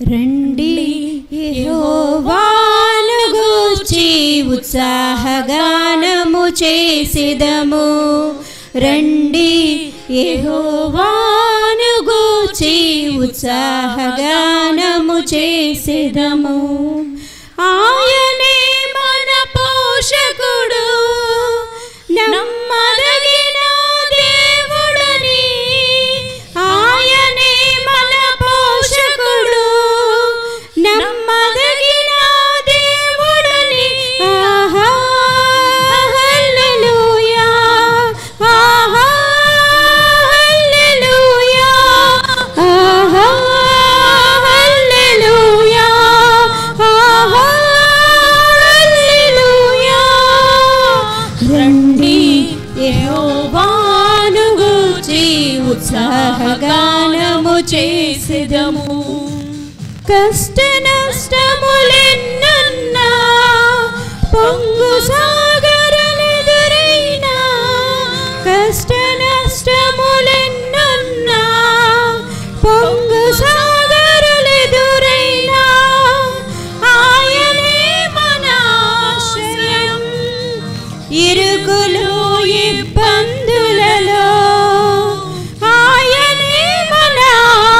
రండి యెహోవాను గూర్చి ఉత్సాహగానము చేసెదము. రండి యెహోవాను గూర్చి ఉత్సాహగానము చేసెదము. ఆయనే మన పోషకుడు, నమ్మదగిన దేవుడని. ఆయనే మన పోషకుడు, నమ్మదగిన దేవుడని. ఆహా హల్లెలూయా, ఆహా హల్లెలూయా, ఆహా హల్లెలూయా, ఆహా హల్లెలూయా. రండి యెహోవాను గూర్చి ఉత్సాహగానము చేసెదము. కష్ట నష్టములెన్నున్నా, పొంగు సాగరలెదురైనా, కష్ట నష్టములెన్నున్నా, పొంగు సాగరలెదురైనా, ఆయనే మన ఆశ్రయం. ఇరుకులు ఇబ్బందులలో ఆయనే మన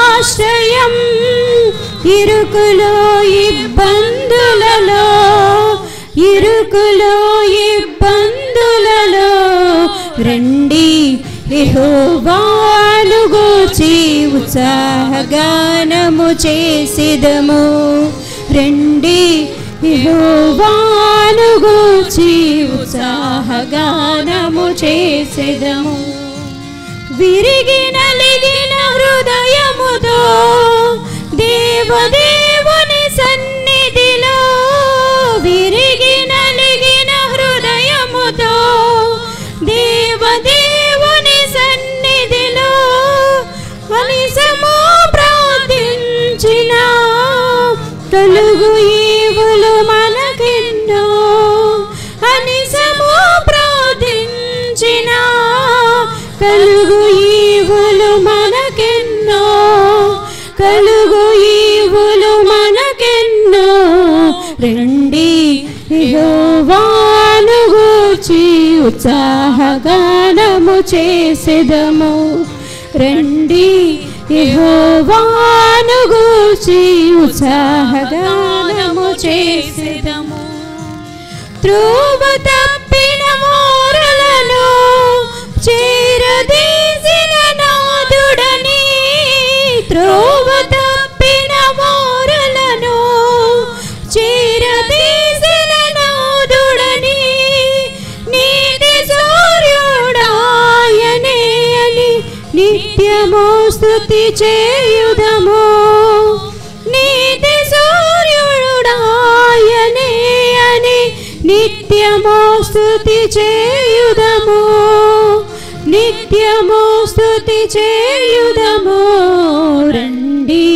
ఆశ్రయం. ఇరుకులో ఇబ్బందులలో, ఇరుకులో ఇబ్బందులలో రండి యెహోవాను గూర్చి ఉత్సాహగానము చేసెదము. రండి యెహోవాను గూర్చి ఉత్సాహగానము చేసెదము. విరిగి నలిగిన హృదయముతో దేవదేవుని సన్నిధిలో, విరిగి నలిగిన హృదయముతో దేవదేవుని సన్నిధిలో అనిసము ప్రార్థించిన, తొలుగు ఈవులు మనకెన్నో. అనిసము ప్రార్థించిన, కలుగు ఈవులు మనకెన్నో, కలుగు ఈవులు మనకెన్నో. రండి యెహోవాను గూర్చి ఉత్సాహగానము చేసెదము. రండి యెహోవాను గూర్చి ఉత్సాహగానము చేసెదము. త్రోవ తప్పిన మోరలను చేరదీసిన నాదుడని, త్రోవ తప్పిన మోరలను చేరదీసిన నాదుడని. నీతి సూర్యుడాయనే అని నిత్యము స్తుతి చేయుదము. నీతి సూర్యుడాయనే అని నిత్యము స్తుతి చేయుదము. నిత్యము స్తుతి చేయుదము. రండి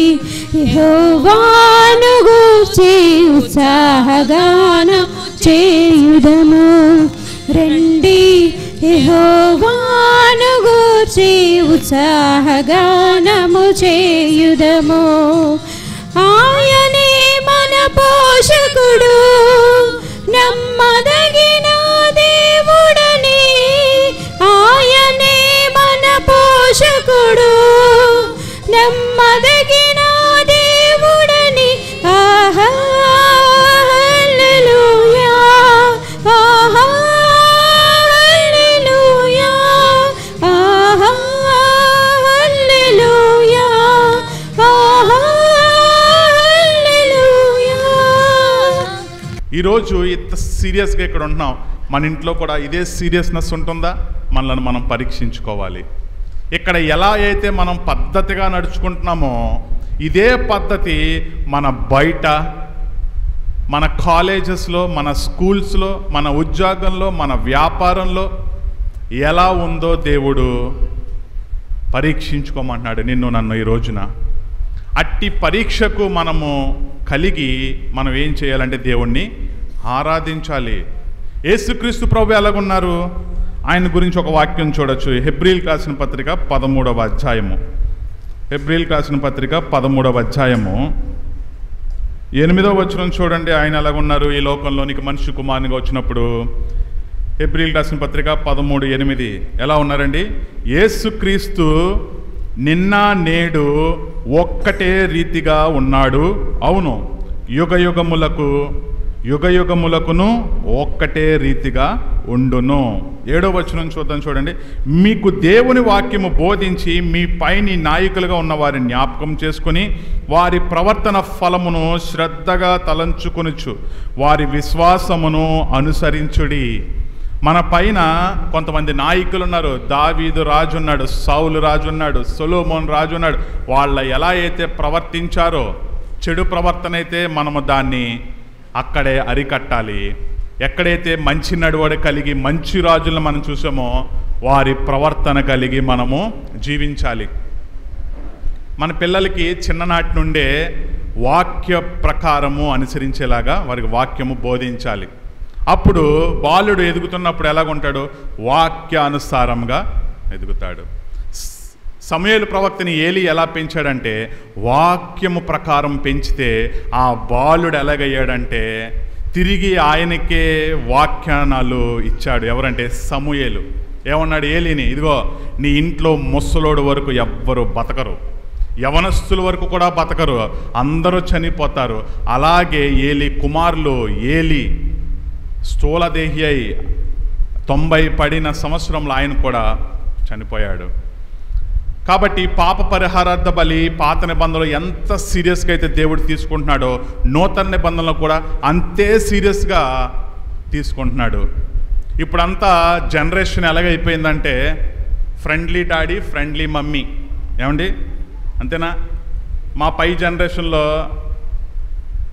యెహోవాను గూర్చి ఉత్సాహగానము చేయుదము. రండి యెహోవాను గూర్చి ఉత్సాహగానము చేయుదము. ఆయనే మన పోషకుడు, నమ్మదగిన దేవుడని. ఆయనే మన పోషకుడు, నమ్మదగిన దేవుడని. ఆహా హల్లెలూయా, ఆహా హల్లెలూయా, ఆహా హల్లెలూయా, ఆహా హల్లెలూయా. ఈరోజు ఇంత సీరియస్గా ఇక్కడ ఉంటున్నాం. మన ఇంట్లో కూడా ఇదే సీరియస్నెస్ ఉంటుందా? మనల్ని మనం పరీక్షించుకోవాలి. ఇక్కడ ఎలా అయితే మనం పద్ధతిగా నడుచుకుంటున్నామో ఇదే పద్ధతి మన బయట, మన కాలేజెస్లో, మన స్కూల్స్లో, మన ఉద్యోగంలో, మన వ్యాపారంలో ఎలా ఉందో దేవుడు పరీక్షించుకోమంటున్నాడు నిన్ను నన్ను ఈ రోజున. అట్టి పరీక్షకు మనము కలిగి మనం ఏం చేయాలంటే దేవుణ్ణి ఆరాధించాలి. యేసుక్రీస్తు ప్రభు ఎలాగున్నారు? ఆయన గురించి ఒక వాక్యం చూడొచ్చు. హెబ్రీయులకు రాసిన పత్రిక 13వ అధ్యాయము. హెబ్రీయులకు రాసిన పత్రిక 13వ అధ్యాయము 8వ వచనం చూడండి, ఆయన ఎలాగున్నారు ఈ లోకంలోనికి మనిషి కుమారునిగా వచ్చినప్పుడు. హెబ్రీయులకు రాసిన పత్రిక 13:8 ఎలా ఉన్నారండి? యేసుక్రీస్తు నిన్న నేడు ఒక్కటే రీతిగా ఉన్నాడు, అవును యుగయుగములకును ఒక్కటే రీతిగా ఉండును. 7వ వచనం చూడండి, మీకు దేవుని వాక్యము బోధించి మీ పైని నాయకులుగా ఉన్న వారిని జ్ఞాపకం చేసుకుని వారి ప్రవర్తన ఫలమును శ్రద్ధగా తలంచుకొనుచు వారి విశ్వాసమును అనుసరించుడి. మన పైన కొంతమంది నాయకులు ఉన్నారు. దావీదు రాజు ఉన్నాడు, సౌలు రాజు ఉన్నాడు, సొలొమోన్ రాజు ఉన్నాడు. వాళ్ళ ఎలా అయితే ప్రవర్తించారో, చెడు ప్రవర్తన అయితే మనము దాన్ని అక్కడే అరికట్టాలి. ఎక్కడైతే మంచి నడువడి కలిగి మంచి రాజులను మనం చూసామో వారి ప్రవర్తన కలిగి మనము జీవించాలి. మన పిల్లలకి చిన్ననాటి నుండే వాక్య ప్రకారము అనుసరించేలాగా వారికి వాక్యము బోధించాలి. అప్పుడు బాలుడు ఎదుగుతున్నప్పుడు ఎలాగుంటాడు? వాక్యానుసారంగా ఎదుగుతాడు. సమూయేలు ప్రవక్తని ఏలీ ఎలా పెంచాడంటే వాక్యము ప్రకారం పెంచితే ఆ బాలుడు ఎలాగయ్యాడంటే తిరిగి ఆయనకే వాఖ్యానాలు ఇచ్చాడు. ఎవరంటే సమూయేలు. ఏమన్నాడు ఏలీని? ఇదిగో నీ ఇంట్లో ముసలోడు వరకు ఎవ్వరు బతకరు, యవనస్తుల వరకు కూడా బతకరు, అందరూ చనిపోతారు. అలాగే ఏలీ కుమారులు ఏలీ స్థూలదేహి అయి 90 పడిన సంవత్సరంలో ఆయన కూడా చనిపోయాడు. కాబట్టి పాప పరిహారార్థ బలి పాత నిబంధనలు ఎంత సీరియస్గా అయితే దేవుడు తీసుకుంటున్నాడో నూతన నిబంధనలు కూడా అంతే సీరియస్గా తీసుకుంటున్నాడు. ఇప్పుడంతా జనరేషన్ ఎలాగైపోయిందంటే ఫ్రెండ్లీ డాడీ ఫ్రెండ్లీ మమ్మీ. ఏమండి అంతేనా? మా పై జనరేషన్లో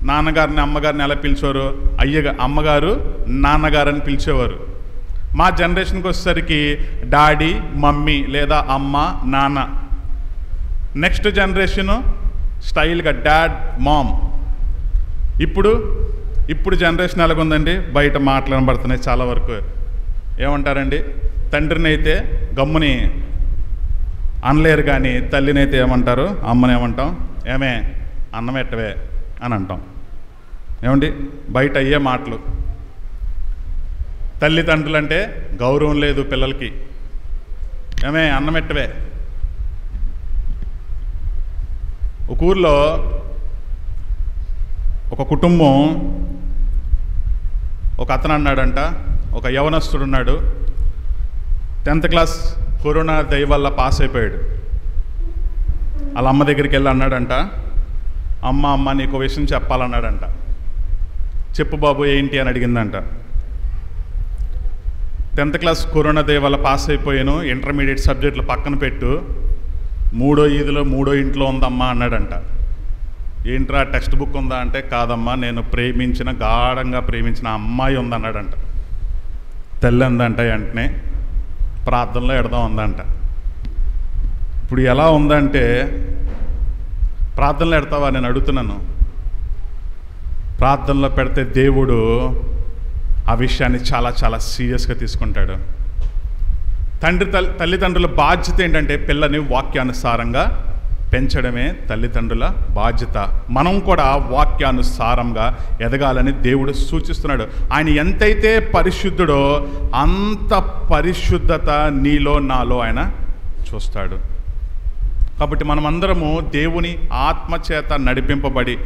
నాన్నగారిని అమ్మగారిని ఎలా పిలిచేవారు? అమ్మగారు నాన్నగారు అని పిలిచేవారు. మా జనరేషన్కి వచ్చేసరికి డాడీ మమ్మీ లేదా అమ్మ నాన్న. నెక్స్ట్ జనరేషను స్టైల్గా డాడ్ మామ్. ఇప్పుడు జనరేషన్ ఎలాగుందండి? బయట మాట్లాడబడుతున్నాయి చాలా వరకు. ఏమంటారండి? తండ్రిని అయితే గమ్ముని అనలేరు, కానీ తల్లిని అయితే ఏమంటారు? అమ్మని ఏమంటాం? ఏమే అన్నం ఎట్టవే అని అంటాం. ఏమండి బయట అయ్యే మాటలు. తల్లిదండ్రులంటే గౌరవం లేదు పిల్లలకి. ఏమే అన్నం ఎట్టవే. ఒక ఊర్లో ఒక కుటుంబం, ఒక అతను అన్నాడంట, ఒక యవనస్తుడు ఉన్నాడు, 10th క్లాస్ కరోనా దయ వల్ల పాస్ అయిపోయాడు. వాళ్ళ అమ్మ దగ్గరికి వెళ్ళి అన్నాడంట, అమ్మ నీకు విషయం చెప్పాలన్నాడంట. చెప్పు బాబు ఏంటి అని అడిగిందంట. 10th క్లాస్ కరోనా దయ వల్ల పాస్ అయిపోయాను, ఇంటర్మీడియట్ సబ్జెక్టులు పక్కన పెట్టు, 3వ ఇంట్లో ఉందమ్మా అన్నాడంట. ఏంట్రా టెక్స్ట్ బుక్ ఉందా అంటే, కాదమ్మా నేను గాఢంగా ప్రేమించిన అమ్మాయి ఉందన్నాడంట. తల్లి అందంట వెంటనే ప్రార్థనలో ఎడదాం ఉందంట. ఇప్పుడు ఎలా ఉందంటే, ప్రార్థనలో ఎడతావా నేను అడుగుతున్నాను. ప్రార్థనలో పెడితే దేవుడు ఆ విషయాన్ని చాలా చాలా సీరియస్గా తీసుకుంటాడు. తల్లిదండ్రుల బాధ్యత ఏంటంటే పిల్లని వాక్యానుసారంగా పెంచడమే తల్లిదండ్రుల బాధ్యత. మనం కూడా వాక్యానుసారంగా ఎదగాలని దేవుడు సూచిస్తున్నాడు. ఆయన ఎంతైతే పరిశుద్ధుడో అంత పరిశుద్ధత నీలో నాలో ఆయన చూస్తాడు. కాబట్టి మనమందరము దేవుని ఆత్మ చేత నడిపింపబడి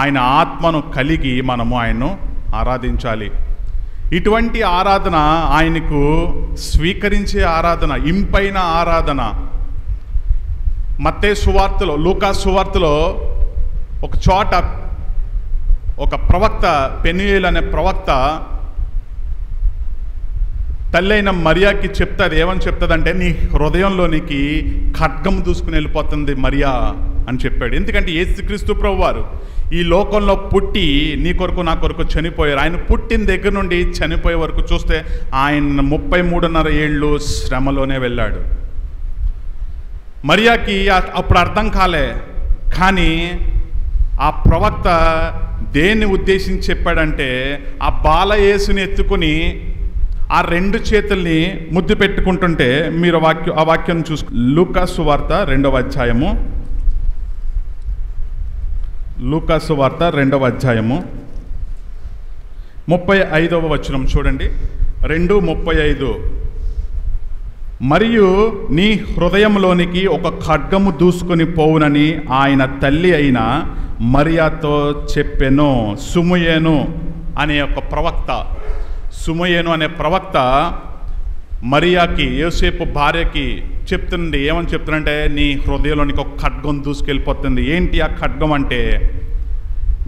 ఆయన ఆత్మను కలిగి మనము ఆయన్ను ఆరాధించాలి. ఇటువంటి ఆరాధన ఆయనకు స్వీకరించే ఆరాధన, ఇంపైన ఆరాధన. మత్తయి సువార్తలో, లూకా సువార్తలో ఒక చోట ఒక ప్రవక్త, పెనూయేలు అనే ప్రవక్త తల్లి అయిన మరియాకి చెప్తుంది. ఏమని చెప్తుందంటే, నీ హృదయంలోనికి ఖడ్గం దూసుకుని వెళ్ళిపోతుంది మరియా అని చెప్పాడు. ఎందుకంటే యేసుక్రీస్తు ప్రభువారు ఈ లోకంలో పుట్టి నీ కొరకు నా కొరకు చనిపోయారు. ఆయన పుట్టిన దగ్గర నుండి చనిపోయే వరకు చూస్తే ఆయన 33.5 ఏళ్ళు శ్రమలోనే వెళ్ళాడు. మరియాకి అప్పుడు అర్థం కాలే, కానీ ఆ ప్రవక్త దేన్ని ఉద్దేశించి చెప్పాడంటే, ఆ బాలయేసుని ఎత్తుకుని ఆ 2 చేతుల్ని ముద్దు పెట్టుకుంటుంటే, మీరు ఆ వాక్యం చూసు. లూకా సువార్త 2వ అధ్యాయము లూకాసు వార్త 2వ అధ్యాయము 35వ వచనం చూడండి. 2:35. మరియు నీ హృదయంలోనికి ఒక ఖడ్గము దూసుకొని పోవునని ఆయన తల్లి అయిన మరియాతో చెప్పెను. సుమయేను అనే ఒక ప్రవక్త, సుమయేను అనే ప్రవక్త మరియాకి, యోసేపు భార్యకి చెప్తుంది. ఏమని చెప్తుందంటే, నీ హృదయంలోనికి ఒక ఖడ్గం దూసుకెళ్ళిపోతుంది. ఏంటి ఆ ఖడ్గం అంటే,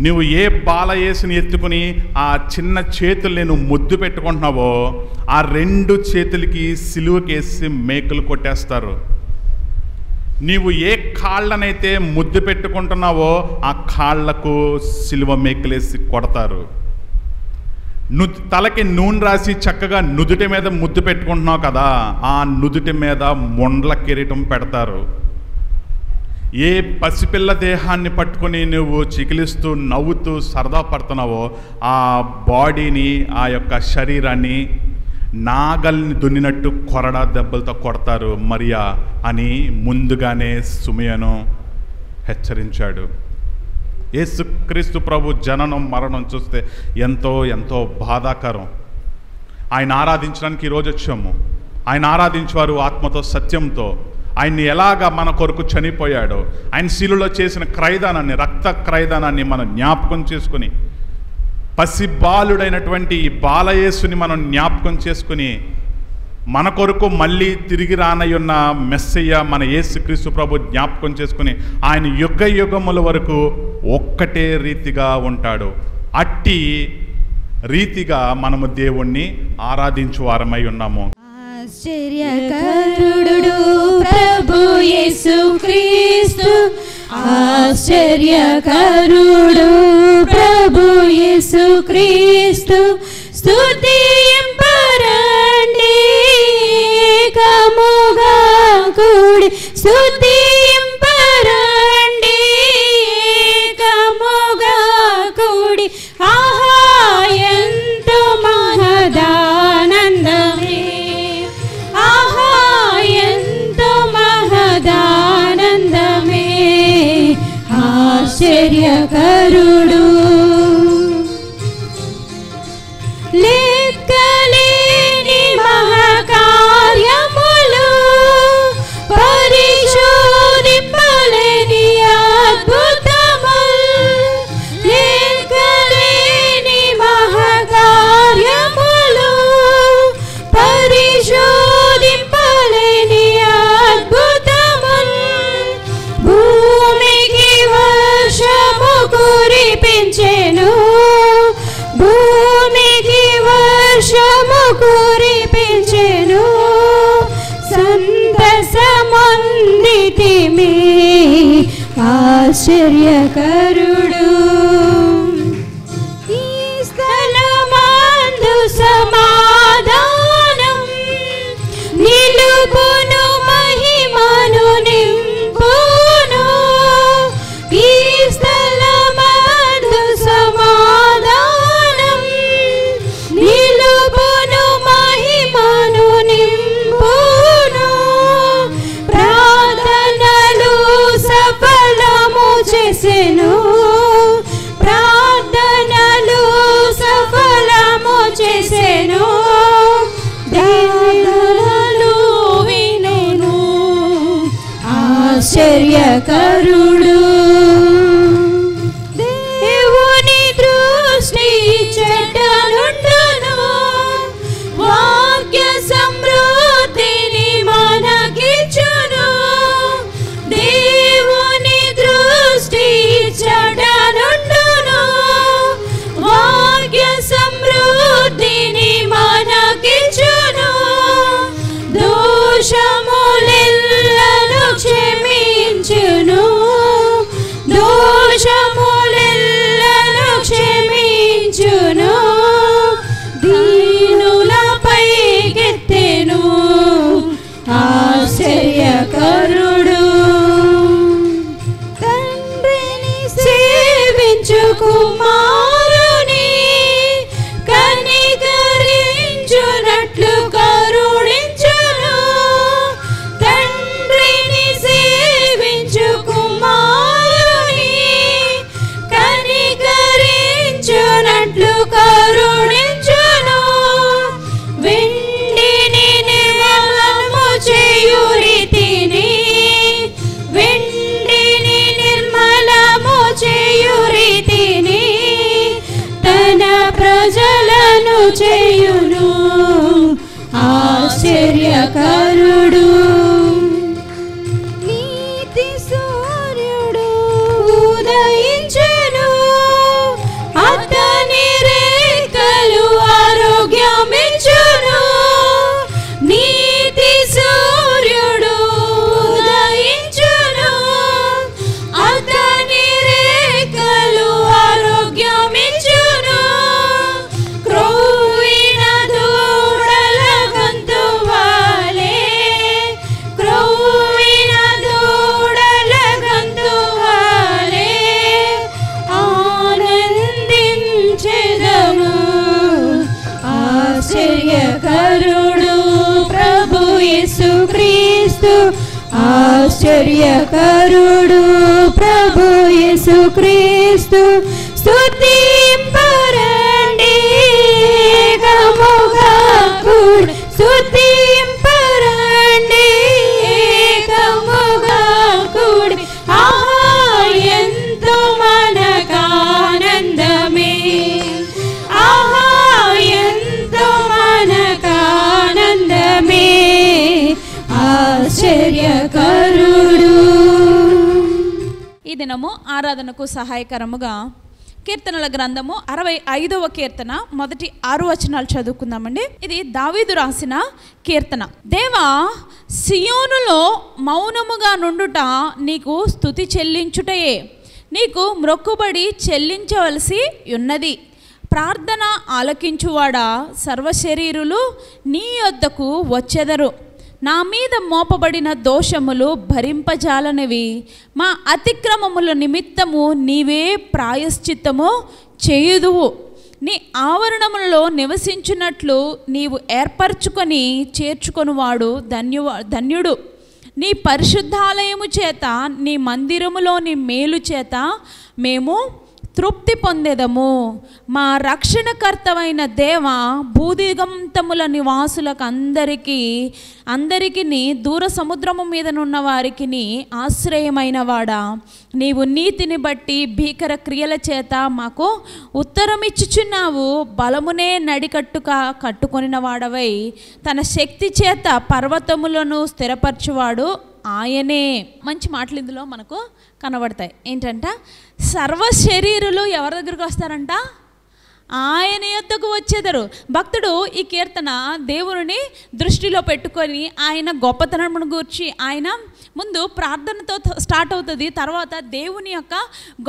నువ్వు ఏ బాలయేసుని ఎత్తుకుని ఆ చిన్న చేతుల్ని నువ్వు ముద్దు పెట్టుకుంటున్నావో ఆ 2 చేతులకి సిలువకేసి మేకులు కొట్టేస్తారు. నీవు ఏ కాళ్ళనైతే ముద్దు పెట్టుకుంటున్నావో ఆ కాళ్లకు సిలువ మేకులేసి కొడతారు. తలకి నూనె రాసి చక్కగా నుదుటి మీద ముద్దు పెట్టుకుంటున్నావు కదా, ఆ నుదుటి మీద మొండ్ల కిరీటం పెడతారు. ఏ పసిపిల్ల దేహాన్ని పట్టుకొని నువ్వు చికిలిస్తూ నవ్వుతూ సరదా పడుతున్నావో ఆ బాడీని, ఆ యొక్క శరీరాన్ని నాగల్ని దున్నినట్టు కొరడా దెబ్బలతో కొడతారు మరియా అని ముందుగానే సుమయను హెచ్చరించాడు. యేసుక్రీస్తు ప్రభు జననం మరణం చూస్తే ఎంతో ఎంతో బాధాకరం. ఆయన ఆరాధించడానికి ఈరోజు వచ్చాము. ఆయన ఆరాధించేవారు ఆత్మతో సత్యంతో. ఆయన్ని ఎలాగా మన కొరకు చనిపోయాడో, ఆయన శిలువలో చేసిన క్రయదానాన్ని, రక్త క్రయదానాన్ని మనం జ్ఞాపకం చేసుకుని, పసిబాలుడైనటువంటి ఈ బాలయేసుని మనం జ్ఞాపకం చేసుకుని, మన కొరకు మళ్ళీ తిరిగి రానయ్యున్న మెస్సయ్య మన యేసుక్రీస్తు ప్రభు జ్ఞాపకం చేసుకుని, ఆయన యుగ యుగముల వరకు ఒక్కటే రీతిగా ఉంటాడు. అట్టి రీతిగా మనము దేవుణ్ణి ఆరాధించు వారమై ఉన్నాము. ఆశ్చర్యకరుడు ప్రభు యేసుక్రీస్తు, ఆశ్చర్యకరుడు ప్రభు యేసుక్రీస్తు, స్తుతింపరండి ఏకముగా కూడి, స్తుతింపరండి ఏకముగా కూడి, ఆహా ఎంతో మహదానందమే, ఆహా ఎంతో మహదానందమే, ఆశ్చర్యకరుడు. లెక్కలేని మహాకార్యములు, పరిశోధింపలేని అద్భుతములు, లెక్కలేని మహాకార్యములు, పరిశోధింపలేని అద్భుతములు, భూమికి వర్షము కురిపించెను, భూమికి వర్షము కురిపించెను, సంతసమొందితిమి, ఆశ్చర్యకరుడు. ఈ స్థలమందు సమాధానం నిలుపును, మహిమను నింపును, ఈ స్థలమందు సమాధానం నిలుపును, మహిమను నింపును, ప్రార్థనలు సఫలము చేసెను, ప్రార్థనలు సఫలము చేసెను, దీనులను వినెను, ఆశ్చర్యకరుడు. దేవుని దృష్టి చెడ్డ నుండును, వాక్య సమృద్ధిని మనకిచ్చును, దేవుని దృష్టి చెడ్డ నుండును, వాక్య సమృద్ధిని మనకిచ్చును, దోషములెల్లను క్షమించును, దోషములెల్లను క్షమించును, దీనులపైకెత్తెను, ఆశ్చర్యకరుడు. తండ్రిని సేవించు కుమారుని కనికరించునట్లు కరుణించును, తండ్రిని సేవించు కుమారుని చేయును ఆశ్చర్యకరుడు. నీతి సూర్యుడు ఉదయించెను, అతని రేఖలు ఆరోగ్యమిచ్చును. నీతి సూర్యుడు ఉదయించెను, అతని రేఖలు ఆరోగ్యమిచ్చును. క్రొవ్విన దూడల గొంతు వలె, క్రొవ్విన దూడల గొంతు వలె ఆనందించెదము. ఆశ్చర్యకరుడు ప్రభు యేసుక్రీస్తు, ఆశ్చర్యకరుడు ప్రభు యేసుక్రీస్తు. స్తుతింపరండి ఏకముగా కూడి, స్తుతింపరండి ఏకముగా కూడి. ఆహా ఎంతో మనకానందమే, ఆహా ఎంతో మనకానందమే. ఆశ్చర్యకరుడు. ఈ దినము ఆరాధనకు సహాయకరముగా కీర్తనల గ్రంథము 65వ కీర్తన మొదటి 6 వచనాలు చదువుకుందామండి. ఇది దావీదు రాసిన కీర్తన. దేవా, సియోనులో మౌనముగా నుండుట నీకు స్తుతి చెల్లించుటయే, నీకు మ్రొక్కుబడి చెల్లించవలసి ఉన్నది. ప్రార్థన ఆలకించువాడా, సర్వశరీరులు నీ యొద్దకు వచ్చెదరు. నా మీద మోపబడిన దోషములు భరింపజాలనివి, మా అతిక్రమముల నిమిత్తము నీవే ప్రాయశ్చిత్తము చేయుదువు. నీ ఆవరణములలో నివసించున్నట్లు నీవు ఏర్పరచుకొని చేర్చుకొనువాడు ధన్యుడు. నీ పరిశుద్ధాలయము చేత, నీ మందిరములోని మేలు చేత మేము తృప్తి పొందెదము. మా రక్షణకర్తవైన దేవ, భూదిగంతముల నివాసులకు అందరికీ దూర సముద్రము మీదనున్న వారికి ఆశ్రయమైన వాడా, నీవు నీతిని బట్టి భీకర క్రియల చేత మాకు ఉత్తరమిచ్చుచున్నావు. బలమునే నడికట్టుగా కట్టుకొనిన వాడవై తన శక్తి చేత పర్వతములను స్థిరపరచువాడు ఆయనే. మంచి మాటలు ఇందులో మనకు కనబడతాయి. ఏంటంట, సర్వ శరీరులు ఎవరి దగ్గరికి వస్తారంట? ఆయన యొద్దకు వచ్చేదరు. భక్తుడు ఈ కీర్తన దేవుని దృష్టిలో పెట్టుకొని ఆయన గొప్పతనమును గూర్చి, ఆయన ముందు ప్రార్థనతో స్టార్ట్ అవుతుంది, తర్వాత దేవుని యొక్క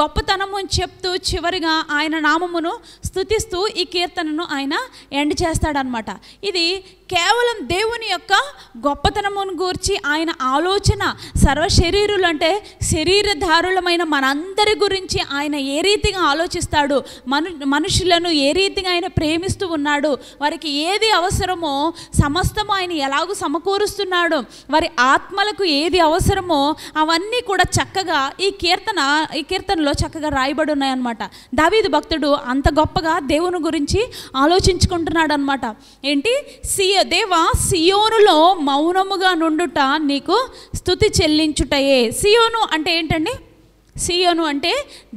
గొప్పతనము చెప్తూ చివరిగా ఆయన నామమును స్తుతిస్తూ ఈ కీర్తనను ఆయన ఎండ్ చేస్తాడనమాట. ఇది కేవలం దేవుని యొక్క గొప్పతనమును గూర్చి ఆయన ఆలోచన. సర్వశరీరులు అంటే శరీరధారులమైన మనందరి గురించి ఆయన ఏ రీతిగా ఆలోచిస్తాడు, మనుషులను ఏ రీతిగా ఆయన ప్రేమిస్తూ ఉన్నాడు, వారికి ఏది అవసరమో సమస్తము ఆయన ఎలాగూ సమకూరుస్తున్నాడు, వారి ఆత్మలకు ఏది అవసరమో అవన్నీ కూడా చక్కగా ఈ కీర్తనలో చక్కగా రాయబడి ఉన్నాయన్నమాట. దావీదు భక్తుడు అంత గొప్పగా దేవుని గురించి ఆలోచించుకుంటున్నాడు అనమాట. ఏంటి, దేవా, సియోనులో మౌనముగా నుండుట నీకు స్తుతి చెల్లించుటయే. సియోను అంటే ఏంటండి? సియోను అంటే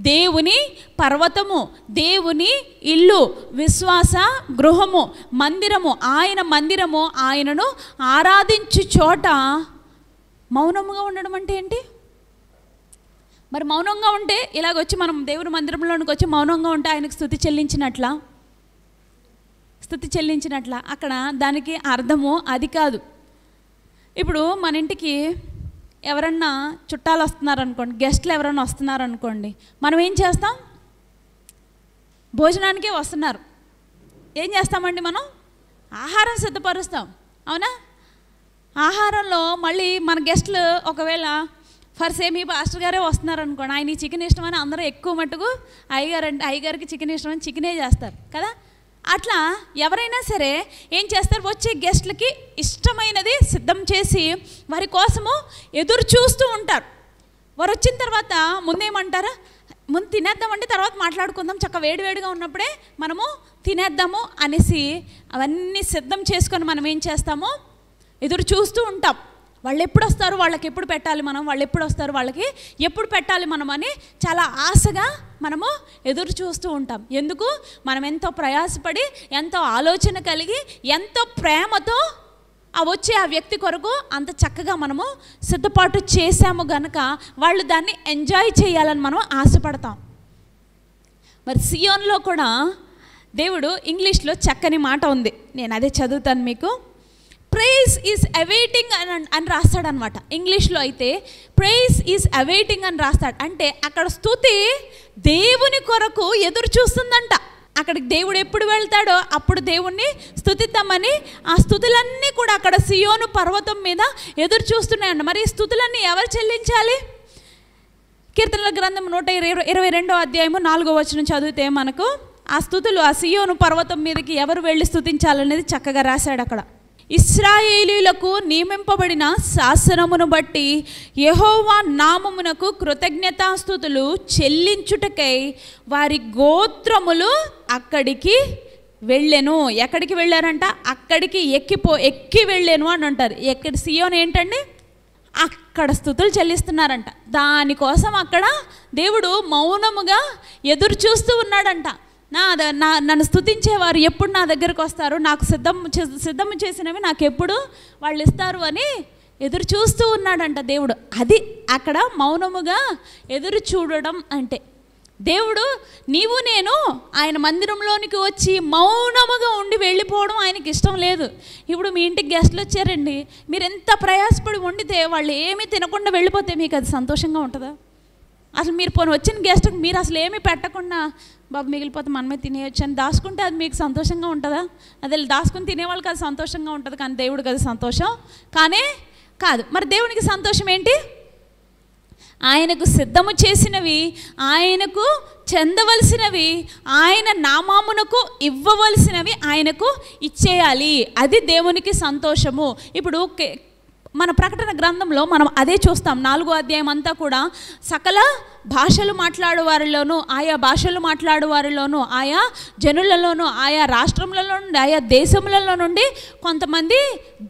దేవుని పర్వతము, దేవుని ఇల్లు, విశ్వాస గృహము, మందిరము, ఆయన మందిరము, ఆయనను ఆరాధించు చోట. మౌనముగా ఉండడం అంటే ఏంటి? మరి మౌనంగా ఉంటే ఇలాగొచ్చి మనం దేవుని మందిరంలోనికి వచ్చి మౌనంగా ఉంటే ఆయనకు స్తుతి చెల్లించినట్ల అక్కడ దానికి అర్థము అది కాదు. ఇప్పుడు మన ఇంటికి ఎవరన్నా చుట్టాలు వస్తున్నారనుకోండి, గెస్ట్లు ఎవరన్నా వస్తున్నారనుకోండి, మనం ఏం చేస్తాం? భోజనానికే వస్తున్నారు, ఏం చేస్తామండి? మనం ఆహారం సిద్ధపరుస్తాం, అవునా? ఆహారంలో మళ్ళీ మన గెస్ట్లు ఒకవేళ మీ పాస్టర్ గారే వస్తున్నారనుకోండి, ఆయన ఈ చికెన్ ఇష్టమని అందరూ ఎక్కువ మట్టుకు అయ్యగారికి చికెన్ ఇష్టమని చికెనే చేస్తారు కదా. అట్లా ఎవరైనా సరే ఏం చేస్తారు? వచ్చే గెస్ట్లకి ఇష్టమైనది సిద్ధం చేసి వారి కోసము ఎదురు చూస్తూ ఉంటారు. వారు వచ్చిన తర్వాత ముందేమంటారా? ముందు తినేద్దామంటే తర్వాత మాట్లాడుకుందాం, చక్క వేడివేడిగా ఉన్నప్పుడే మనము తినేద్దాము అనేసి అవన్నీ సిద్ధం చేసుకొని మనం ఏం చేస్తామో ఎదురు చూస్తూ ఉంటాం. వాళ్ళు ఎప్పుడు వస్తారు, వాళ్ళకి ఎప్పుడు పెట్టాలి మనం, వాళ్ళు ఎప్పుడు వస్తారు, వాళ్ళకి ఎప్పుడు పెట్టాలి మనం అని చాలా ఆశగా మనము ఎదురు చూస్తూ ఉంటాం. ఎందుకు? మనం ఎంతో ప్రయాసపడి, ఎంతో ఆలోచన కలిగి, ఎంతో ప్రేమతో వచ్చే ఆ వ్యక్తి కొరకు అంత చక్కగా మనము సిద్ధపాటు చేసాము గనక వాళ్ళు దాన్ని ఎంజాయ్ చేయాలని మనం ఆశపడతాం. మరి సియోన్లో కూడా దేవుడు ఇంగ్లీష్లో చక్కని మాట ఉంది, నేను అదే చదువుతాను మీకు. ప్రైజ్ ఈజ్ అవైటింగ్ అని రాస్తాడనమాట. ఇంగ్లీష్లో అయితే ప్రైజ్ ఈజ్ అవైటింగ్ అని రాస్తాడు. అంటే అక్కడ స్తుతి దేవుని కొరకు ఎదురు చూస్తుందంట. అక్కడికి దేవుడు ఎప్పుడు వెళ్తాడో అప్పుడు దేవుణ్ణి స్తుతిద్దామని ఆ స్తుతులన్నీ కూడా అక్కడ సియోను పర్వతం మీద ఎదురు చూస్తున్నాయంట. మరి ఈ స్తుతులన్నీ ఎవరు చెల్లించాలి? కీర్తనల గ్రంథం 122వ అధ్యాయము 4వ వచనం చదివితే మనకు ఆ స్తుతులు ఆ సియోను పర్వతం మీదకి ఎవరు వెళ్ళి స్తుతించాలనేది చక్కగా రాశాడు అక్కడ. ఇశ్రాయేలీయులకు నియమింపబడిన శాసనమును బట్టి యెహోవా నామమునకు కృతజ్ఞతాస్తుతులు చెల్లించుటకై వారి గోత్రములు అక్కడికి వెళ్ళెను. ఎక్కడికి వెళ్ళారంట? అక్కడికి ఎక్కి వెళ్ళాను అని అంటారు. ఎక్కడ సియోన్ ఏంటండి? అక్కడ స్తుతులు చెల్లిస్తున్నారంట. దానికోసం అక్కడ దేవుడు మౌనముగా ఎదురు చూస్తూ ఉన్నాడంట. నన్ను స్తుతించేవారు ఎప్పుడు నా దగ్గరకు వస్తారు, నాకు సిద్ధము చేసినవి నాకు ఎప్పుడు వాళ్ళు ఇస్తారు అని ఎదురు చూస్తూ ఉన్నాడంట దేవుడు. అది అక్కడ మౌనముగా ఎదురు చూడడం అంటే. దేవుడు నీవు నేను ఆయన మందిరంలోనికి వచ్చి మౌనముగా ఉండి వెళ్ళిపోవడం ఆయనకి ఇష్టం లేదు. ఇప్పుడు మీ ఇంటికి గెస్ట్లు వచ్చారండి, మీరు ఎంత ప్రయాసపడి వండితే వాళ్ళు ఏమీ తినకుండా వెళ్ళిపోతే మీకు అది సంతోషంగా ఉంటుందా? అసలు మీరు పోనీ వచ్చిన గెస్ట్కి మీరు అసలు ఏమీ పెట్టకుండా బాబు మిగిలిపోతే మనమే తినేయచ్చు అని దాచుకుంటే అది మీకు సంతోషంగా ఉంటుందా? అదే దాచుకుని తినేవాళ్ళకి అది సంతోషంగా ఉంటుంది, కానీ దేవుడికి అది సంతోషం కానే కాదు. మరి దేవునికి సంతోషం ఏంటి? ఆయనకు సిద్ధము చేసినవి, ఆయనకు చెందవలసినవి, ఆయన నామమునకు ఇవ్వవలసినవి ఆయనకు ఇచ్చేయాలి. అది దేవునికి సంతోషము. ఇప్పుడు మన ప్రకటన గ్రంథంలో మనం అదే చూస్తాం. 4వ అధ్యాయం అంతా కూడా సకల భాషలు మాట్లాడు వారిలోనూ, ఆయా భాషలు మాట్లాడు వారిలోనూ, ఆయా జనులలోనూ, ఆయా రాష్ట్రములలో నుండి, ఆయా దేశములలో నుండి కొంతమంది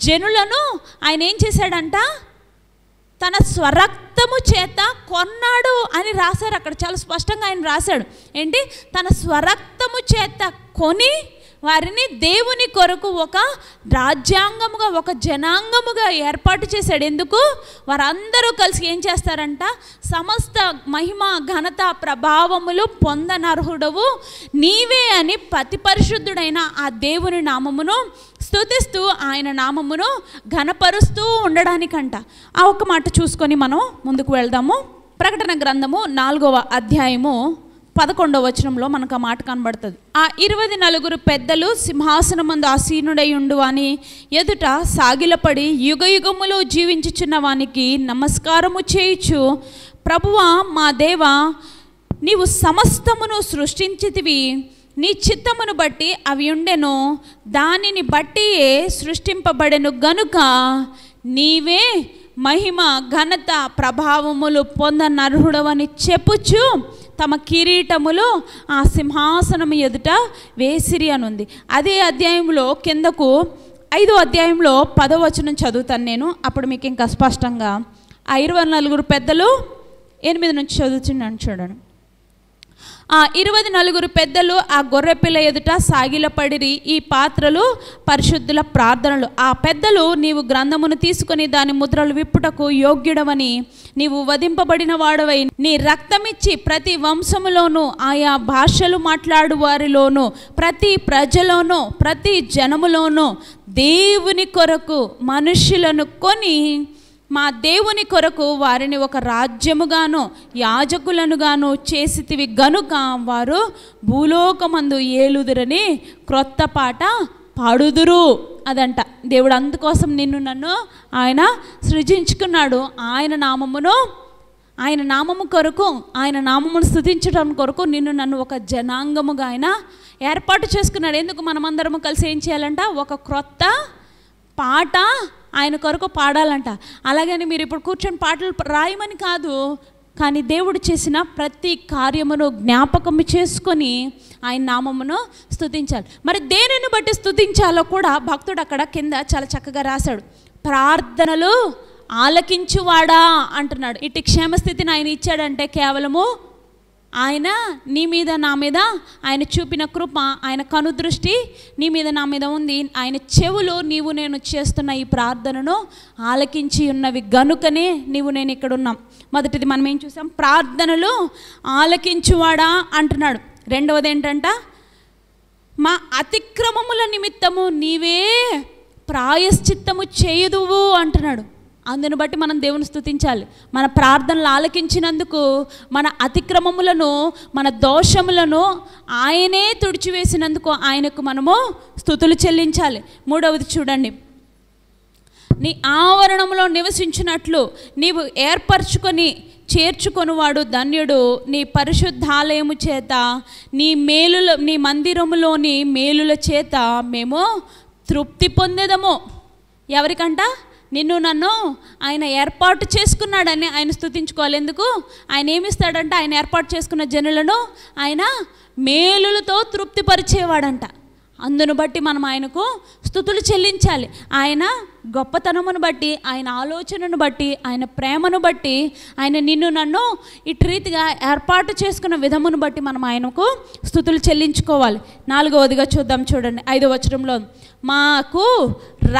జనులను ఆయన ఏం చేశాడంట? తన స్వరక్తము చేత కొన్నాడు అని రాశారు అక్కడ. చాలా స్పష్టంగా ఆయన రాశాడు. ఏంటి? తన స్వరక్తము చేత కొని వారిని దేవుని కొరకు ఒక రాజ్యాంగముగా, ఒక జనాంగముగా ఏర్పాటు చేశాడు. ఎందుకు? వారందరూ కలిసి ఏం చేస్తారంట? సమస్త మహిమ, ఘనత, ప్రభావములు పొందనర్హుడవు నీవే అని అతి పరిశుద్ధుడైన ఆ దేవుని నామమును స్తుతిస్తూ ఆయన నామమును ఘనపరుస్తూ ఉండడానికంట. ఆ ఒక్క మాట చూసుకొని మనం ముందుకు వెళ్దాము. ప్రకటన గ్రంథము 4వ అధ్యాయము 11వ వచనంలో మనకు ఆ మాట కనబడుతుంది. ఆ 24 పెద్దలు సింహాసనమందు ఆసీనుడై ఉండు అని ఎదుట సాగిలపడి యుగయుగములో జీవించుచున్న వానికి నమస్కారము చేయుచు, ప్రభువా మా దేవా, నీవు సమస్తమును సృష్టించితివి, నీ చిత్తమును బట్టి అవి ఉండెను, దానిని బట్టియే సృష్టింపబడెను గనుక నీవే మహిమ, ఘనత, ప్రభావములు పొందనర్హుడవని చెప్పుచు తమ కిరీటములు ఆ సింహాసనం ఎదుట వేసిరి అని ఉంది. అదే అధ్యాయంలో కిందకు 5వ అధ్యాయంలో 10వ వచనం చదువుతాను నేను, అప్పుడు మీకు ఇంకా స్పష్టంగా. ఆ 24 పెద్దలు 8 నుంచి చదువుతున్నాను చూడండి. ఆ 24 పెద్దలు ఆ గొర్రెపిల్ల ఎదుట సాగిలపడిరి. ఈ పాత్రలు పరిశుద్ధుల ప్రార్థనలు. ఆ పెద్దలు, నీవు గ్రంథమును తీసుకొని దాని ముద్రలు విప్పుటకు యోగ్యుడవని, నీవు వధింపబడిన వాడవై నీ రక్తమిచ్చి ప్రతి వంశములోను, ఆయా భాషలు మాట్లాడు వారిలోను, ప్రతి ప్రజలోను, ప్రతి జనములోను దేవుని కొరకు మనుష్యులను కొని మా దేవుని కొరకు వారిని ఒక రాజ్యముగాను యాజకులనుగాను చేసితివి గనుక వారు భూలోకమందు ఏలుదురని క్రొత్త పాట పాడుదురు అదంట. దేవుడు అందుకోసం నిన్ను నన్ను ఆయన సృజించుకున్నాడు. ఆయన నామము కొరకు, ఆయన నామమును స్తుతించడం కొరకు నిన్ను నన్ను ఒక జనాంగముగా ఆయన ఏర్పాటు చేసుకున్నాడు. ఎందుకు? మనమందరము కలిసి ఏం చేయాలంట? ఒక క్రొత్త పాట ఆయన కొరకు పాడాలంట. అలాగని మీరు ఇప్పుడు కూర్చొని పాటలు రాయమని కాదు, కానీ దేవుడు చేసిన ప్రతి కార్యమును జ్ఞాపకము చేసుకొని ఆయన నామమును స్తుతించాలి. మరి దేనిని బట్టి స్తుతించాలో కూడా భక్తుడు అక్కడ కింద చాలా చక్కగా రాశాడు. ప్రార్థనలు ఆలకించువాడా అంటున్నాడు. ఇటు క్షేమస్థితిని ఆయన ఇచ్చాడంటే కేవలము ఆయన నీ మీద నా మీద ఆయన చూపిన కృప, ఆయన కనుదృష్టి నీ మీద నా మీద ఉంది. ఆయన చెవులు నీవు నేను చేస్తున్న ఈ ప్రార్థనను ఆలకించి ఉన్నవి గనుకనే నీవు నేను ఇక్కడ ఉన్నాం. మొదటిది మనం ఏం చూసాం? ప్రార్థనలు ఆలకించువాడా అంటున్నాడు. రెండవది ఏంటంట? మా అతిక్రమముల నిమిత్తము నీవే ప్రాయశ్చిత్తము చేయుదువు అంటున్నాడు. అందును బట్టి మనం దేవుని స్తుతించాలి. మన ప్రార్థనలు ఆలకించినందుకు మన అతిక్రమములను మన దోషములను ఆయనే తుడిచివేసినందుకు ఆయనకు మనము స్తుతులు చెల్లించాలి. మూడవది చూడండి, నీ ఆవరణంలో నివసించినట్లు నీవు ఏర్పరచుకొని చేర్చుకొనువాడు ధన్యుడు. నీ పరిశుద్ధాలయము చేత నీ మందిరములోని మేలుల చేత మేము తృప్తి పొందేదము. ఎవరికంట? నిన్ను నన్ను ఆయన ఏర్పాటు చేసుకున్నాడని ఆయన స్తుతించుకోవాలి. ఎందుకు? ఆయన ఏమిస్తాడంట? ఆయన ఏర్పాటు చేసుకున్న జనులను ఆయన మేలులతో తృప్తిపరిచేవాడంట. అందును బట్టి మనం ఆయనకు స్తుతులు చెల్లించాలి. ఆయన గొప్పతనమును బట్టి, ఆయన ఆలోచనను బట్టి, ఆయన ప్రేమను బట్టి, ఆయన నిన్ను నన్ను ఇటు రీతిగా ఏర్పాటు చేసుకున్న విధమును బట్టి మనం ఆయనకు స్తుతులు చెల్లించుకోవాలి. నాలుగవదిగా చూద్దాం, చూడండి 5వ వచనంలో, మాకు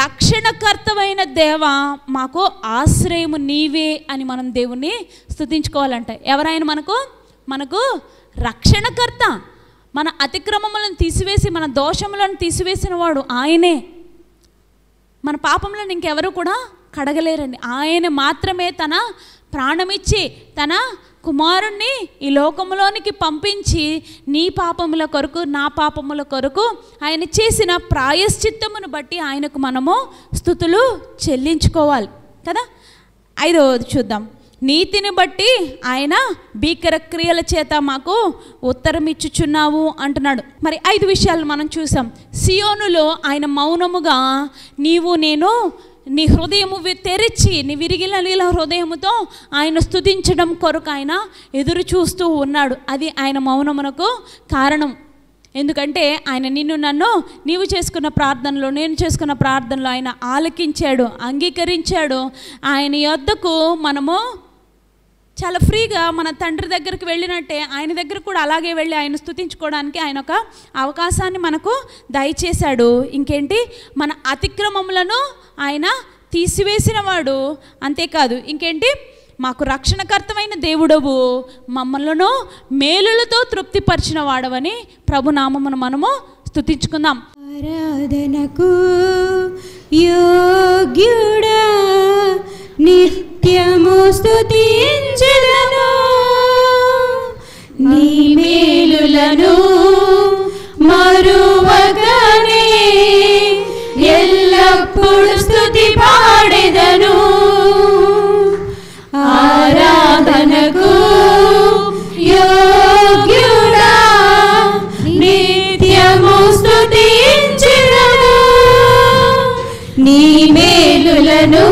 రక్షణకర్తమైన దేవా మాకు ఆశ్రయము నీవే అని మనం దేవుణ్ణి స్తుతించుకోవాలంట. ఎవరైనా మనకు రక్షణకర్త. మన అతిక్రమములను తీసివేసి మన దోషములను తీసివేసిన వాడు ఆయనే. మన పాపములను ఇంకెవరు కూడా కడగలేరండి. ఆయన మాత్రమే తన ప్రాణమిచ్చి తన కుమారుణ్ణి ఈ లోకములోనికి పంపించి నీ పాపముల కొరకు నా పాపముల కొరకు ఆయన చేసిన ప్రాయశ్చిత్తమును బట్టి ఆయనకు మనము స్తుతులు చెల్లించుకోవాలి కదా. 5వది చూద్దాం, నీతిని బట్టి ఆయన భీకర క్రియల చేత మాకు ఉత్తరం ఇచ్చుచున్నావు అంటున్నాడు. మరి 5 విషయాలు మనం చూసాం. సియోనులో ఆయన మౌనముగా నీవు నేను నీ హృదయము తెరిచి నీ విరిగిన హృదయముతో ఆయన స్తుతించడం కొరకు ఆయన ఎదురు చూస్తూ ఉన్నాడు. అది ఆయన మౌనమునకు కారణం. ఎందుకంటే ఆయన నిన్ను నన్ను నీవు చేసుకున్న ప్రార్థనలో నేను చేసుకున్న ప్రార్థనలో ఆయన ఆలకించాడు, అంగీకరించాడు. ఆయన యొద్దకు మనము చాలా ఫ్రీగా మన తండ్రి దగ్గరికి వెళ్ళినట్టే ఆయన దగ్గర కూడా అలాగే వెళ్ళి ఆయన స్తుతించుకోవడానికి ఆయన ఒక అవకాశాన్ని మనకు దయచేశాడు. ఇంకేంటి? మన అతిక్రమములను ఆయన తీసివేసిన వాడు. అంతేకాదు ఇంకేంటి? మాకు రక్షణకర్తమైన దేవుడవు, మమ్మలను మేలులతో తృప్తిపరిచిన వాడవని ప్రభునామమును మనము స్తుతించుకుందాం. ఆరాధనకు యోగ్యుడా నిత్యము స్తుతించెదను, నీ మేలులను మరువకనే ఎల్లప్పుడు స్తుతి పాడెదను. ఆరాధనకు యోగ్యుడా నిత్యము స్తుతించెదను, నీ మేలులను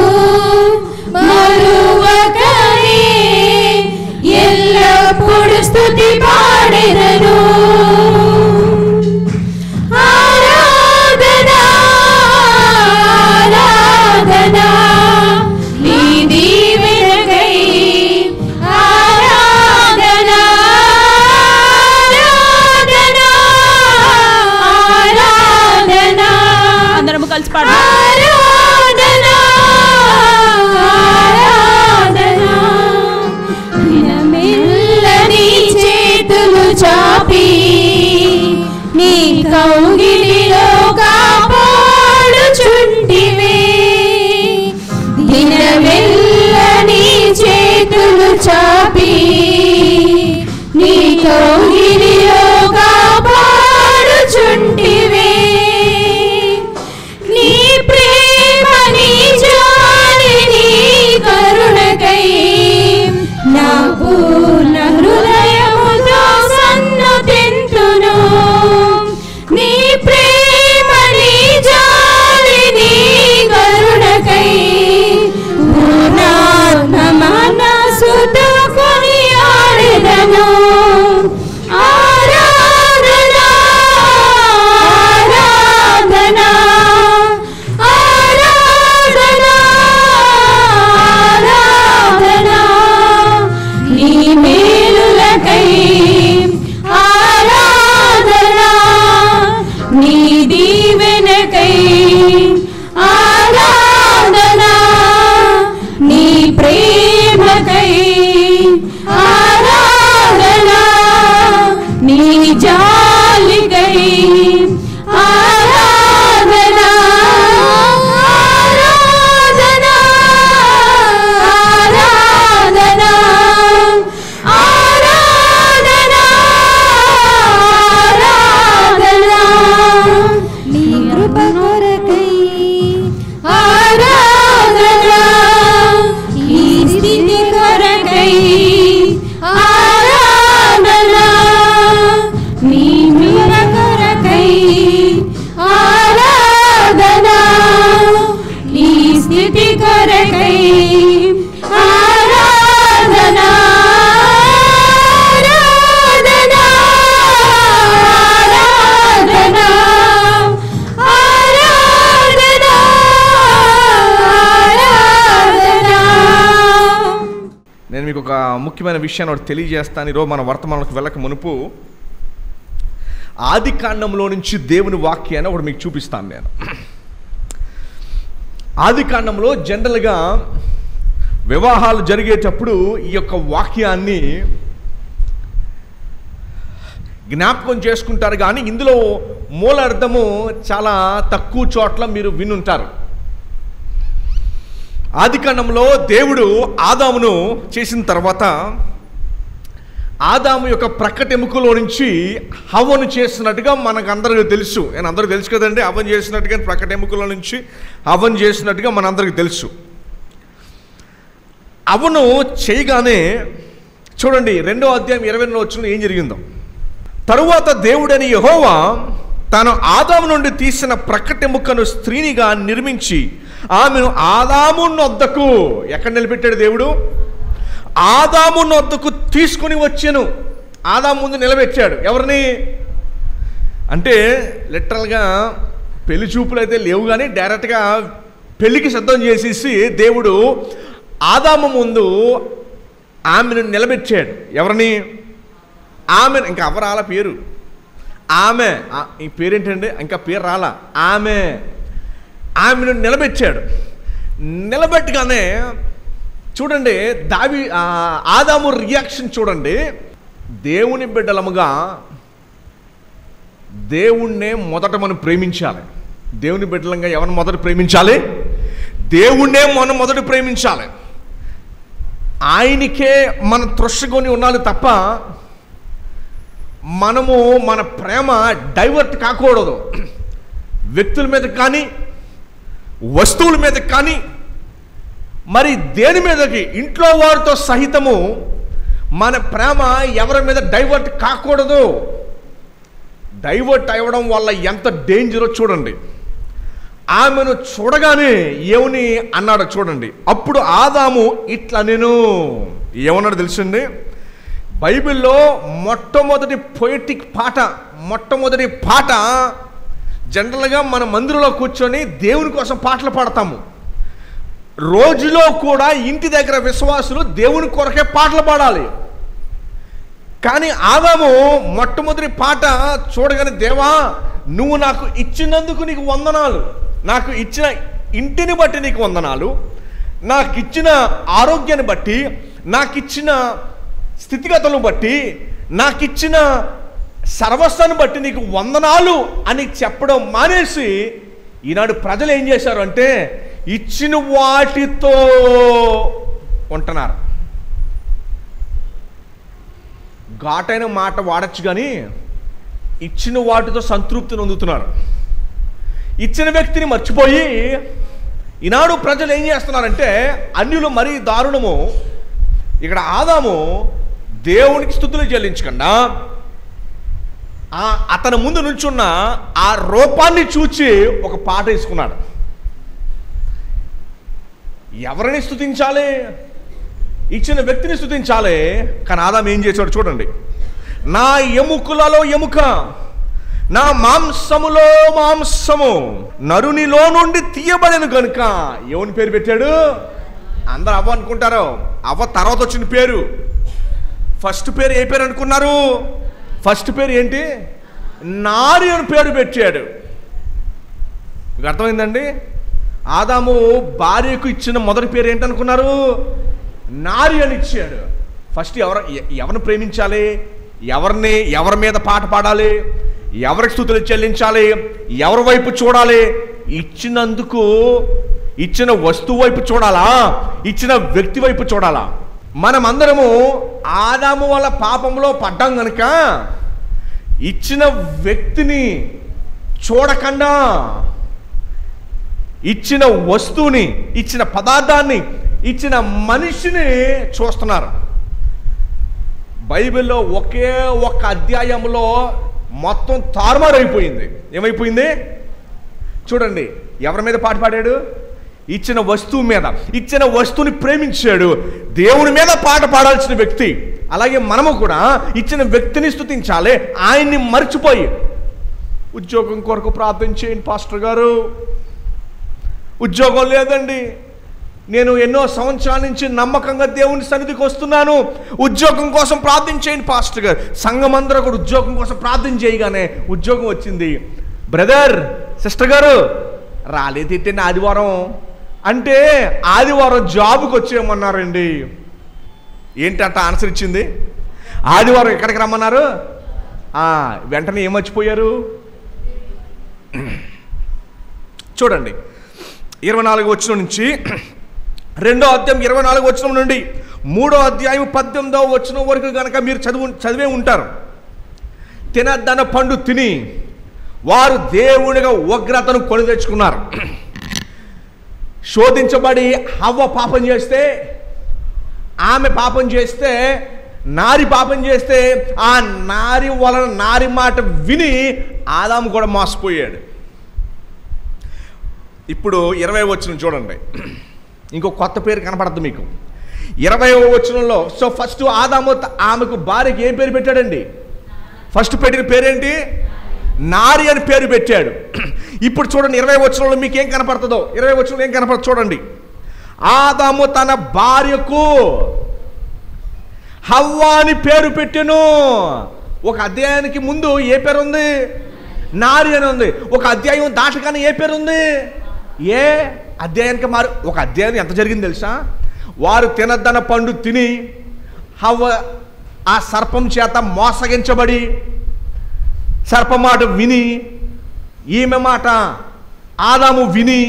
మరువకనే ఎల్లప్పుడు స్తుతి పాడెదను. ఆరాధనా ఆరాధనా నీ దీవెనకై, ఆరాధనా ఆరాధనా ఆరాధనా. అందరము కలిసి పాడు. చాపి నీ కౌగిలిలో కాపాడుచుంటివే, దినమెల్ల నీ చేతులు చాపి నీ కౌగిలిలో కాపాడుచుంటివే. నీ ప్రేమ నీ జాలి నీ కరుణకై నా పూర్ణ హృదయముతో సన్నతింతును. నీ ప్రేమ నీ జాలి నీ కరుణకై పూర్ణాత్మ మనసుతో కొనియాడెదను. నీ జాలికై ఆరాధన ఆరాధన ఆరాధన ఆరాధన ఆరాధన నీ కృప కొరకై ఆరాధన ఈ స్థితి కొరకై ఆరాధన నీ కృప కొరకై ఆరాధన ఈ స్థితి కొరకై ఆరాధన ఆరాధన ఆరాధన ఆరాధన ఆరాధన. నేను మీకు ఒక ముఖ్యమైన విషయాన్ని ఒకటి తెలియజేస్తాను. ఈరోజు మన వర్తమానంలోకి వెళ్ళక మునుపు ఆది కాండంలో నుంచి దేవుని వాక్యాన్ని ఒకటి మీకు చూపిస్తాను. నేను ఆది కాండంలో జనరల్గా వివాహాలు జరిగేటప్పుడు ఈ యొక్క వాక్యాన్ని జ్ఞాపకం చేసుకుంటారు, కానీ ఇందులో మూల అర్థము చాలా తక్కువ చోట్ల మీరు వినుంటారు. ఆదికాండంలో దేవుడు ఆదామును చేసిన తర్వాత ఆదాము యొక్క ప్రక్కటెముకలో నుంచి హవ్వను చేసినట్టుగా మనకందరికీ తెలుసు. అందరికీ తెలుసు కదండి, హవ్వను చేసినట్టుగా ప్రక్కటెముకలో నుంచి హవ్వను చేసినట్టుగా మనందరికీ తెలుసు. హవ్వను చేయగానే చూడండి 2వ అధ్యాయం 22వ వచనంలో ఏం జరిగిందో. తరువాత దేవుడని యెహోవా తాను ఆదాము నుండి తీసిన ప్రక్కటెముకను స్త్రీనిగా నిర్మించి ఆమెను ఆదాము నొద్దకు ఎక్కడ నిలబెట్టాడు దేవుడు? ఆదాము నొద్దకు తీసుకుని వచ్చాను. ఆదాము ముందు నిలబెట్టాడు. ఎవరిని అంటే లిటరల్గా పెళ్లి చూపులు అయితే లేవు, కానీ డైరెక్ట్గా పెళ్లికి సిద్ధం చేసేసి దేవుడు ఆదాము ముందు ఆమెను నిలబెట్టాడు. ఎవరిని? ఆమె. ఇంకా ఎవరాల పేరు ఆమె. ఈ పేరేంటండి? ఇంకా పేరు రాలా. ఆమెను నిలబెట్టాడు. నిలబెట్టగానే చూడండి ఆదాము రియాక్షన్ చూడండి. దేవుని బిడ్డలముగా దేవుణ్ణే మొదట మనం ప్రేమించాలి. దేవుని బిడ్డలంగా ఎవరిని మొదట ప్రేమించాలి? దేవుణ్ణే మనం మొదట ప్రేమించాలి. ఆయనకే మనం త్రొషగొని ఉండాలి తప్ప మనము మన ప్రేమ డైవర్ట్ కాకూడదు. వ్యక్తుల మీద కానీ, వస్తువుల మీద కానీ, మరి దేని మీదకి, ఇంట్లో వారితో సహితము మన ప్రేమ ఎవరి మీద డైవర్ట్ కాకూడదు. డైవర్ట్ అవ్వడం వల్ల ఎంత డేంజరో చూడండి. ఆమెను చూడగానే ఏమని అన్నాడో చూడండి. అప్పుడు ఆదాము ఇట్లా నేను ఏమన్నాడు తెలుసండి? బైబిల్లో మొట్టమొదటి పొయిటిక్ పాట, మొట్టమొదటి పాట జనరల్గా మన మందిరంలో కూర్చొని దేవుని కోసం పాటలు పాడతాము. రోజులో కూడా ఇంటి దగ్గర విశ్వాసులు దేవుని కొరకే పాటలు పాడాలి. కానీ ఆదాము మొట్టమొదటి పాట చూడగానే, దేవా నువ్వు నాకు ఇచ్చినందుకు నీకు వందనాలు, నాకు ఇచ్చిన ఇంటిని బట్టి నీకు వందనాలు, నాకు ఇచ్చిన ఆరోగ్యాన్ని బట్టి, నాకు ఇచ్చిన స్థితిగతులను బట్టి, నాకు ఇచ్చిన సర్వస్వాన్ని బట్టి నీకు వందనాలు అని చెప్పడం మానేసి ఈనాడు ప్రజలు ఏం చేశారు అంటే ఇచ్చిన వాటితో ఉంటున్నారు. ఘాటైన మాట వాడచ్చు, కానీ ఇచ్చిన వాటితో సంతృప్తిని పొందుతున్నారు. ఇచ్చిన వ్యక్తిని మర్చిపోయి ఈనాడు ప్రజలు ఏం చేస్తున్నారంటే అన్యులు మరీ దారుణము. ఇక్కడ ఆదాము దేవునికి స్తుతులు చెల్లించకుండా అతని ముందు నుంచున్న ఆ రూపాన్ని చూచి ఒక పాట వేసుకున్నాడు. ఎవరిని స్తుతించాలి? ఇచ్చిన వ్యక్తిని స్తుతించాలి. కానీ ఆదాము ఏం చేశాడు చూడండి. నా ఎముకలలో ఎముక, నా మాంసములో మాంసము నరునిలో నుండి తీయబడిన కనుక ఎవని పేరు పెట్టాడు? అందరు అవ్వ అనుకుంటారు. అవ్వ తర్వాత వచ్చిన పేరు. ఫస్ట్ పేరు ఏ పేరు అనుకున్నారు? ఫస్ట్ పేరు ఏంటి? నారి అని పేరు పెట్టాడు. మీకు అర్థమైందండి? ఆదాము భార్యకు ఇచ్చిన మొదటి పేరు ఏంటనుకున్నారు? నారి అని ఇచ్చాడు. ఫస్ట్ ఎవరిని ప్రేమించాలి? ఎవరి మీద పాట పాడాలి, ఎవరికి స్తుతులు చెల్లించాలి, ఎవరి వైపు చూడాలి? ఇచ్చినందుకు, ఇచ్చిన వస్తువు వైపు చూడాలా, ఇచ్చిన వ్యక్తి వైపు చూడాలా? మనమందరము ఆదాము వల్ల పాపంలో పడ్డాం కనుక ఇచ్చిన వ్యక్తిని చూడకుండా ఇచ్చిన వస్తువుని, ఇచ్చిన పదార్థాన్ని, ఇచ్చిన మనిషిని చూస్తున్నారు. బైబిల్లో ఒకే ఒక్క అధ్యాయంలో మొత్తం తారుమారైపోయింది. ఏమైపోయింది చూడండి. ఎవరి మీద పాట పాడాడు? ఇచ్చిన వస్తువు మీద. ఇచ్చిన వస్తువుని ప్రేమించాడు. దేవుని మీద పాట పాడాల్సిన వ్యక్తి. అలాగే మనము కూడా ఇచ్చిన వ్యక్తిని స్తుతించాలి, ఆయన్ని మర్చిపోయి ఉద్యోగం కొరకు ప్రార్థన చేయండి పాస్టర్ గారు, ఉద్యోగం లేదండి, నేను ఎన్నో సంవత్సరాల నుంచి నమ్మకంగా దేవుని సన్నిధికి వస్తున్నాను, ఉద్యోగం కోసం ప్రార్థన చేయండి పాస్టర్ గారు. సంఘం అందరూ కూడా ఉద్యోగం కోసం ప్రార్థన చేయగానే ఉద్యోగం వచ్చింది. బ్రదర్, సిస్టర్ గారు రాలేదంటే ఆదివారం అంటే ఆదివారం జాబుకి వచ్చేయమన్నారండి. ఏంటంట ఆన్సర్ ఇచ్చింది? ఆదివారం ఎక్కడికి రమ్మన్నారు? వెంటనే ఏమర్చిపోయారు? చూడండి 24వ వచనం నుంచి 2వ అధ్యాయం 24వ వచనం నుండి 3వ అధ్యాయం 18వ వచనం వరకు కనుక మీరు చదివే ఉంటారు. తినద్దన్న పండు తిని వారు దేవునిగా ఉగ్రతను కొని తెచ్చుకున్నారు. శోధించబడి హవ్వ పాపం చేస్తే, ఆమె పాపం చేస్తే, నారి పాపం చేస్తే, ఆ నారి వలన, నారి మాట విని ఆదాము కూడా మోసపోయాడు. ఇప్పుడు 20వ వచనం చూడండి. ఇంకో కొత్త పేరు కనపడద్దు మీకు 20వ వచనంలో. సో ఫస్ట్ ఆదాము ఆమెకు భార్యకి ఏం పేరు పెట్టాడండి? ఫస్ట్ పెట్టిన పేరేంటి? నారి అని పేరు పెట్టాడు. ఇప్పుడు చూడండి 20వ వచనంలో మీకు ఏం కనపడుతుందో. 20వ వచనంలో ఏం కనపడుతుంది చూడండి. ఆదాము తన భార్యకు హవ్వ అని పేరు పెట్టెను. ఒక అధ్యాయానికి ముందు ఏ పేరు ఉంది? నారి అని ఉంది. ఒక అధ్యాయం దాటగానే ఏ పేరు ఉంది? ఏ అధ్యాయానికి మారు. ఒక అధ్యాయం ఎంత జరిగింది తెలుసా? వారు తినద్దన్న పండు తిని హవ్వ ఆ సర్పం చేత మోసగించబడి, సర్ప మాట విని, ఈమె మాట ఆదాము విని,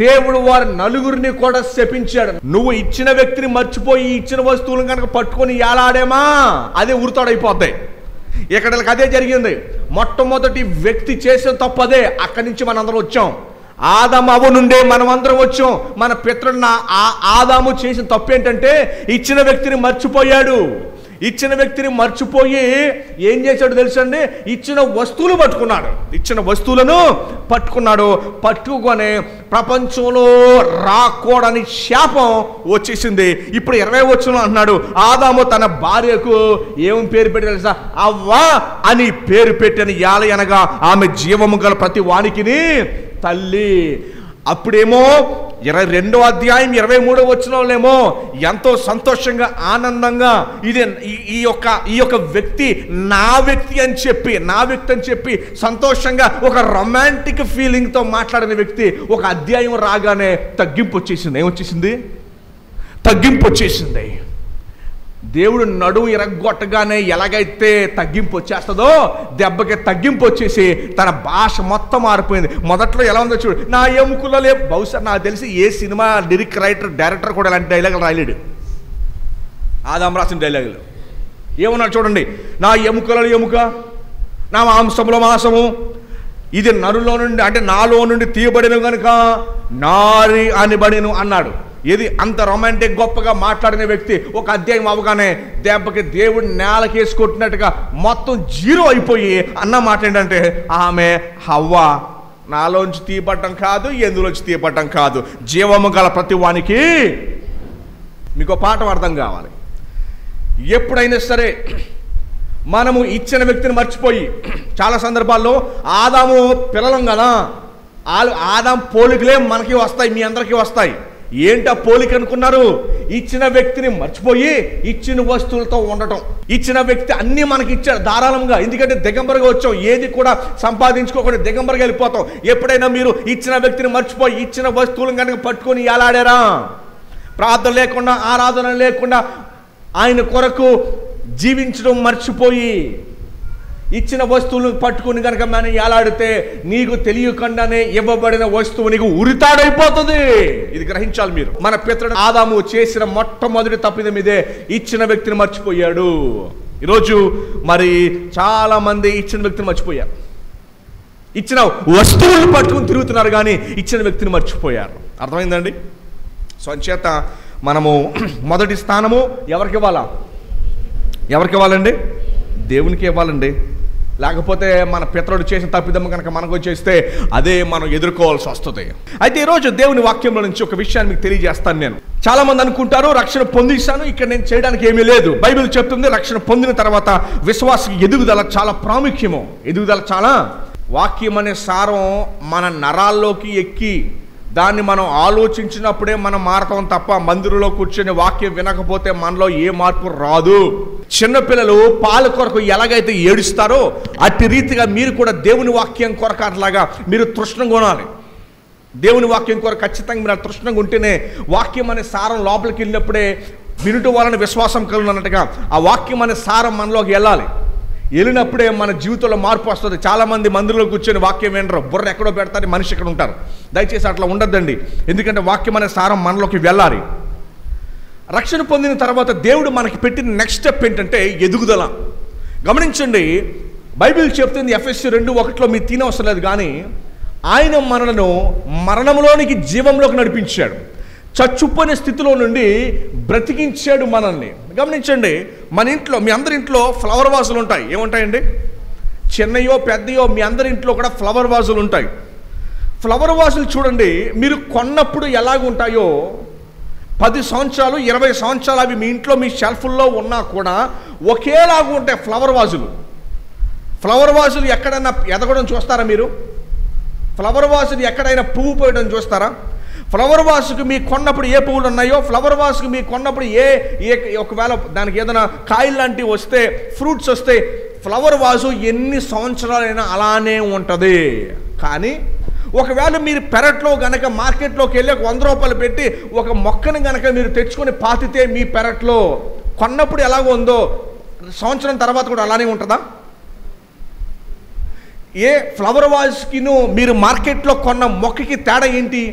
దేవుడు వారి నలుగురిని కూడా శపించాడు. నువ్వు ఇచ్చిన వ్యక్తిని మర్చిపోయి ఇచ్చిన వస్తువులను కనుక పట్టుకొని ఏలాడేమా అదే ఉరితాడైపోతాయి. ఇక్కడికి అదే జరిగింది. మొట్టమొదటి వ్యక్తి చేసిన తప్పు అదే. అక్కడి నుంచి మనందరం వచ్చాం. ఆదాము అవ్వ నుండే మనమందరం వచ్చాం. మన పితరుడు ఆదాము చేసిన తప్పు ఏంటంటే ఇచ్చిన వ్యక్తిని మర్చిపోయాడు. ఇచ్చిన వ్యక్తిని మర్చిపోయి ఏం చేశాడు తెలుసండి? ఇచ్చిన వస్తువులు పట్టుకున్నాడు. ఇచ్చిన వస్తువులను పట్టుకున్నాడు. పట్టుకొని ప్రపంచంలో రాకూడని శాపం వచ్చేసింది. ఇప్పుడు 20వ వచనంలో అంటున్నాడు, ఆదాము తన భార్యకు ఏం పేరు పెట్టి తెలుసా? అవ్వ అని పేరు పెట్టని. అనగా ఆమె జీవము గల ప్రతి వానికిని తల్లి. అప్పుడేమో 22వ అధ్యాయం 23వ వచనంలోనేమో ఎంతో సంతోషంగా, ఆనందంగా ఈ యొక్క వ్యక్తి నా వ్యక్తి అని చెప్పి సంతోషంగా ఒక రొమాంటిక్ ఫీలింగ్తో మాట్లాడిన వ్యక్తి ఒక అధ్యాయం రాగానే తగ్గింపు వచ్చేసింది. ఏమొచ్చేసింది? తగ్గింపు వచ్చేసింది. దేవుడు నడుము ఇరగొట్టగానే ఎలాగైతే తగ్గింపు వచ్చేస్తుందో దెబ్బకి తగ్గింపు వచ్చేసి తన భాష మొత్తం మారిపోయింది. మొదట్లో ఎలా ఉందో చూడు. నా ఎముకలలో, బహుశా నాకు తెలిసి ఏ సినిమా లిరిక్ డైరెక్టర్ కూడా ఇలాంటి డైలాగులు రాయలేడు. ఆదాము రాసిన డైలాగులు ఏమన్నా చూడండి. నా ఎముకలలో ఎముక, నా మాంసములో మాంసము, ఇది నరులో నుండి అంటే నాలో నుండి తీయబడిన కనుక నారి అనబడెను అన్నాడు. ఏది అంత రొమాంటిక్ గొప్పగా మాట్లాడిన వ్యక్తి ఒక అధ్యాయం అవగానే దెబ్బకి దేవుడు నేలకేసి కొట్టినట్టుగా మొత్తం జీరో అయిపోయి అన్న మాట ఏంటంటే ఆమె హవ్వ నాలోంచి తీయబడటం కాదు, ఎందులోంచి తీయబడటం కాదు, జీవము గల ప్రతి వానికి. మీకు పాఠం అర్థం కావాలి. ఎప్పుడైనా సరే మనము ఇచ్చిన వ్యక్తిని మర్చిపోయి, చాలా సందర్భాల్లో ఆదాము పిల్లలం కదా, ఆదాము పోలికలే మనకి వస్తాయి, మీ అందరికీ వస్తాయి. ఏంటా పోలిక అనుకున్నారు? ఇచ్చిన వ్యక్తిని మర్చిపోయి ఇచ్చిన వస్తువులతో ఉండటం. ఇచ్చిన వ్యక్తి అన్నీ మనకి ఇచ్చాడు ధారాళంగా. ఎందుకంటే దిగంబరగా వచ్చాం, ఏది కూడా సంపాదించుకోకుండా దిగంబరగా వెళ్ళిపోతాం. ఎప్పుడైనా మీరు ఇచ్చిన వ్యక్తిని మర్చిపోయి ఇచ్చిన వస్తువులను కనుక పట్టుకొని ఏలాడారా? ప్రార్థన లేకుండా, ఆరాధన లేకుండా, ఆయన కొరకు జీవించడం మర్చిపోయి ఇచ్చిన వస్తువులను పట్టుకుని కనుక మనం ఏలాడితే నీకు తెలియకుండానే ఇవ్వబడిన వస్తువు నీకు ఉరితాడైపోతుంది. ఇది గ్రహించాలి మీరు. మన పితరుడు ఆదాము చేసిన మొట్టమొదటి తప్పిదం ఇదే, ఇచ్చిన వ్యక్తిని మర్చిపోయాడు. ఈరోజు మరి చాలా మంది ఇచ్చిన వ్యక్తిని మర్చిపోయారు. ఇచ్చిన వస్తువులను పట్టుకుని తిరుగుతున్నారు కానీ ఇచ్చిన వ్యక్తిని మర్చిపోయారు. అర్థమైందండి? సో అంచేత మనము మొదటి స్థానము ఎవరికి ఇవ్వాలా? ఎవరికి ఇవ్వాలండి? దేవునికి ఇవ్వాలండి. లేకపోతే మన పితరుడు చేసిన తప్పిదమ్మ కనుక మనకు వచ్చేస్తే అదే మనం ఎదుర్కోవాల్సి వస్తుంది. అయితే ఈరోజు దేవుని వాక్యంలో నుంచి ఒక విషయాన్ని మీకు తెలియజేస్తాను. నేను చాలా మంది అనుకుంటారు రక్షణ పొందిస్తాను, ఇక్కడ నేను చేయడానికి ఏమీ లేదు. బైబిల్ చెప్తుంది రక్షణ పొందిన తర్వాత విశ్వాస ఎదుగుదల చాలా ప్రాముఖ్యము. ఎదుగుదల చాలా, వాక్యం అనే సారం మన నరాల్లోకి ఎక్కి దాన్ని మనం ఆలోచించినప్పుడే మనం మారతాం తప్ప మందిరంలో కూర్చొని వాక్యం వినకపోతే మనలో ఏ మార్పు రాదు. చిన్నపిల్లలు పాల కొరకు ఎలాగైతే ఏడుస్తారో అట్టి రీతిగా మీరు కూడా దేవుని వాక్యం కొరకు అట్లాగా మీరు తృష్ణంగా కొనాలి. దేవుని వాక్యం కొరకు ఖచ్చితంగా మీరు తృష్ణంగా ఉంటేనే వాక్యం అనే సారం లోపలికి వెళ్ళినప్పుడే వినుట వలన విశ్వాసం కలుగునన్నట్టుగా ఆ వాక్యం అనే సారం మనలోకి వెళ్ళాలి. వెళ్ళినప్పుడే మన జీవితంలో మార్పు వస్తుంది. చాలామంది మందిరంలో కూర్చొని వాక్యం వినరు, బుర్ర ఎక్కడో పెడతారు, మనిషి ఇక్కడ ఉంటారు. దయచేసి అట్లా ఉండద్దండి. ఎందుకంటే వాక్యం అనే సారం మనలోకి వెళ్ళాలి. రక్షణ పొందిన తర్వాత దేవుడు మనకి పెట్టిన నెక్స్ట్ స్టెప్ ఏంటంటే ఎదుగుదల. గమనించండి, బైబిల్ చెప్తుంది ఎఫెసీ 2:1 మీరు తినవసరం లేదు కానీ ఆయన మనలను మరణంలోనికి జీవంలోకి నడిపించాడు, చచ్చుపోయిన స్థితిలో నుండి బ్రతికించాడు మనల్ని. గమనించండి, మన ఇంట్లో మీ అందరి ఇంట్లో ఫ్లవర్ వాజులు ఉంటాయి. ఏముంటాయండి? చిన్నయో పెద్దయో మీ అందరి ఇంట్లో కూడా ఫ్లవర్ వాజులు ఉంటాయి. ఫ్లవర్ వాజులు చూడండి, మీరు కొన్నప్పుడు ఎలాగ ఉంటాయో 10 సంవత్సరాలు 20 సంవత్సరాలు అవి మీ ఇంట్లో మీ షెల్ఫ్ల్లో ఉన్నా కూడా ఒకేలాగా ఉంటాయి ఫ్లవర్ వాజులు. ఫ్లవర్ వాజులు ఎక్కడైనా ఎదగడం చూస్తారా మీరు? ఫ్లవర్ వాజులు ఎక్కడైనా పువ్వు పోయడం చూస్తారా? ఫ్లవర్ వాసుకు మీ కొన్నప్పుడు ఏ పువ్వులు ఉన్నాయో, ఫ్లవర్ వాసుకు మీ కొన్నప్పుడు ఒకవేళ దానికి ఏదైనా కాయలు లాంటివి వస్తే, ఫ్రూట్స్ వస్తే, ఫ్లవర్ వాసు ఎన్ని సంవత్సరాలైనా అలానే ఉంటుంది. కానీ ఒకవేళ మీరు పెరట్లో గనక మార్కెట్లోకి వెళ్ళి 100 రూపాయలు పెట్టి ఒక మొక్కను గనక మీరు తెచ్చుకొని పాతితే మీ పెరట్లో కొన్నప్పుడు ఎలాగో ఉందో సంవత్సరం తర్వాత కూడా అలానే ఉంటుందా? ఏ ఫ్లవర్ వాజ్కిను మీరు మార్కెట్లో కొన్న మొక్కకి తేడా ఏంటి?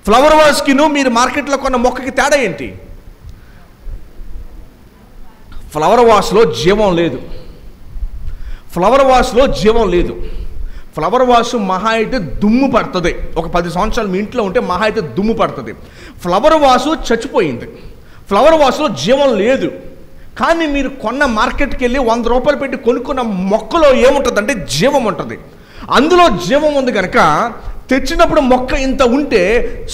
ఫ్లవర్ వాజ్కిను మీరు మార్కెట్లో కొన్న మొక్కకి తేడా ఏంటి? ఫ్లవర్ వాష్లో జీవం లేదు. ఫ్లవర్ వాష్లో జీవం లేదు. ఫ్లవర్ వాష్ మహా అయితే దుమ్ము పడుతుంది. ఒక 10 సంవత్సరాలు మీ ఇంట్లో ఉంటే మహా అయితే దుమ్ము పడుతుంది. ఫ్లవర్ వాష్ చచ్చిపోయింది. ఫ్లవర్ వాష్లో జీవం లేదు. కానీ మీరు కొన్న మార్కెట్కి వెళ్ళి 100 రూపాయలు పెట్టి కొనుక్కున్న మొక్కలో ఏముంటుందంటే జీవం ఉంటుంది. అందులో జీవం ఉంది కనుక తెచ్చినప్పుడు మొక్క ఇంత ఉంటే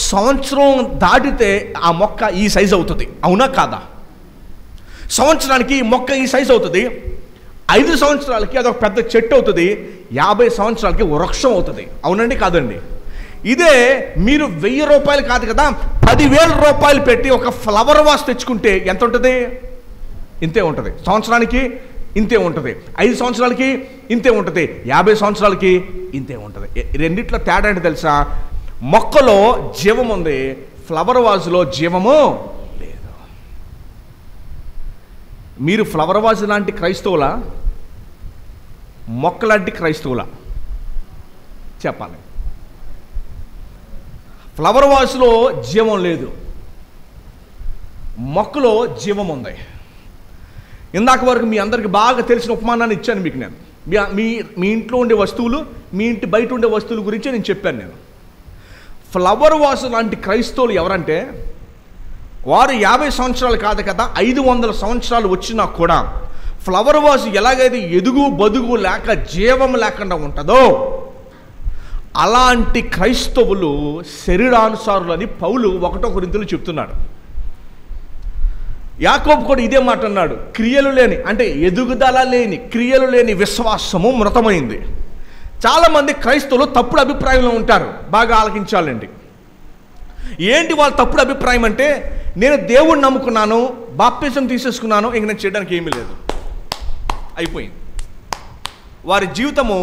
సంవత్సరం దాటితే ఆ మొక్క ఈ సైజు అవుతుంది. అవునా కాదా? సంవత్సరానికి ఈ మొక్క ఈ సైజు అవుతుంది. 5 సంవత్సరాలకి అదొక పెద్ద చెట్టు అవుతుంది. 50 సంవత్సరాలకి వృక్షం అవుతుంది. అవునండి కాదండి? ఇదే మీరు 1000 రూపాయలు కాదు కదా, 10,000 రూపాయలు పెట్టి ఒక ఫ్లవర్ వాష్ తెచ్చుకుంటే ఎంత ఉంటుంది? ఇంతే ఉంటుంది. సంవత్సరానికి ఇంతే ఉంటుంది. 5 సంవత్సరాలకి ఇంతే ఉంటుంది. 50 సంవత్సరాలకి ఇంతే ఉంటుంది. రెండిట్లో తేడా ఏంటి తెలుసా? మొక్కలో జీవం ఉంది, ఫ్లవర్ వాజ్లో జీవము లేదు. మీరు ఫ్లవర్ వాజ్ లాంటి క్రైస్తవులా, మొక్క లాంటి క్రైస్తవులా చెప్పాలి? ఫ్లవర్ వాజ్లో జీవం లేదు, మొక్కలో జీవం ఉంది. ఇందాక వరకు మీ అందరికి బాగా తెలిసిన ఉపమానాన్ని ఇచ్చాను మీకు. నేను మీ ఇంట్లో ఉండే వస్తువులు, మీ ఇంటి బయట ఉండే వస్తువుల గురించి నేను చెప్పాను. నేను ఫ్లవర్ వాష్ లాంటి క్రైస్తవులు ఎవరంటే వారు 50 సంవత్సరాలు కాదు కదా, 500 సంవత్సరాలు వచ్చినా కూడా ఫ్లవర్ వాష్ ఎలాగైతే ఎదుగు బదుగు లేక జీవం లేకుండా ఉంటుందో అలాంటి క్రైస్తవులు శరీరానుసారులని పౌలు 1 కొరింథీయులు చెప్తున్నాడు. యాకోబు కూడా ఇదే మాట అన్నాడు. క్రియలు లేని, అంటే ఎదుగుదల లేని, క్రియలు లేని విశ్వాసము మృతమైంది. చాలామంది క్రైస్తవులు తప్పుడు అభిప్రాయంలో ఉంటారు. బాగా ఆలకించాలండి. ఏంటి వాళ్ళ తప్పుడు అభిప్రాయం అంటే, నేను దేవుణ్ణి నమ్ముకున్నాను, బాప్తిజం తీసేసుకున్నాను, ఇంక నేను చేయడానికి ఏమీ లేదు, అయిపోయింది. వారి జీవితము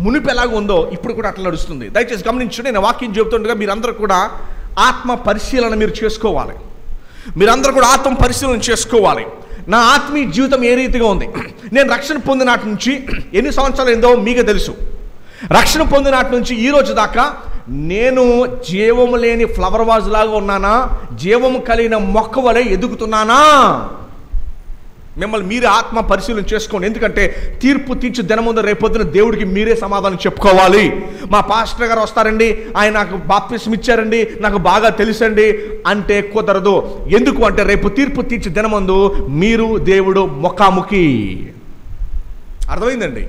మునుపు ఎలాగ ఉందో ఇప్పుడు కూడా అట్లా నడుస్తుంది. దయచేసి గమనించండి. నేను వాక్యం చెబుతుండగా మీరందరూ కూడా ఆత్మ పరిశీలన మీరు చేసుకోవాలి. మీరందరూ కూడా ఆత్మ పరిశీలన చేసుకోవాలి. నా ఆత్మీయ జీవితం ఏ రీతిగా ఉంది? నేను రక్షణ పొందిన నాటి నుంచి ఎన్ని సంవత్సరాలు ఏందో మీకే తెలుసు. రక్షణ పొందిన నాటి నుంచి ఈ రోజు దాకా నేను జీవము లేని ఫ్లవర్ వాజ్ లాగా ఉన్నానా, జీవము కలిగిన మొక్క వలె ఎదుగుతున్నానా? మిమ్మల్ని మీరే ఆత్మ పరిశీలన చేసుకోండి. ఎందుకంటే తీర్పు తీర్చి దినముందు రేపొద్దున దేవుడికి మీరే సమాధానం చెప్పుకోవాలి. మా పాస్టర్ గారు వస్తారండి, ఆయన నాకు బాప్తిస్మం ఇచ్చారండి, నాకు బాగా తెలుసండి అంటే కుదరదు. ఎందుకు అంటే రేపు తీర్పు తీర్చి దినముందు మీరు దేవుడు ముఖాముఖి. అర్థమైందండి?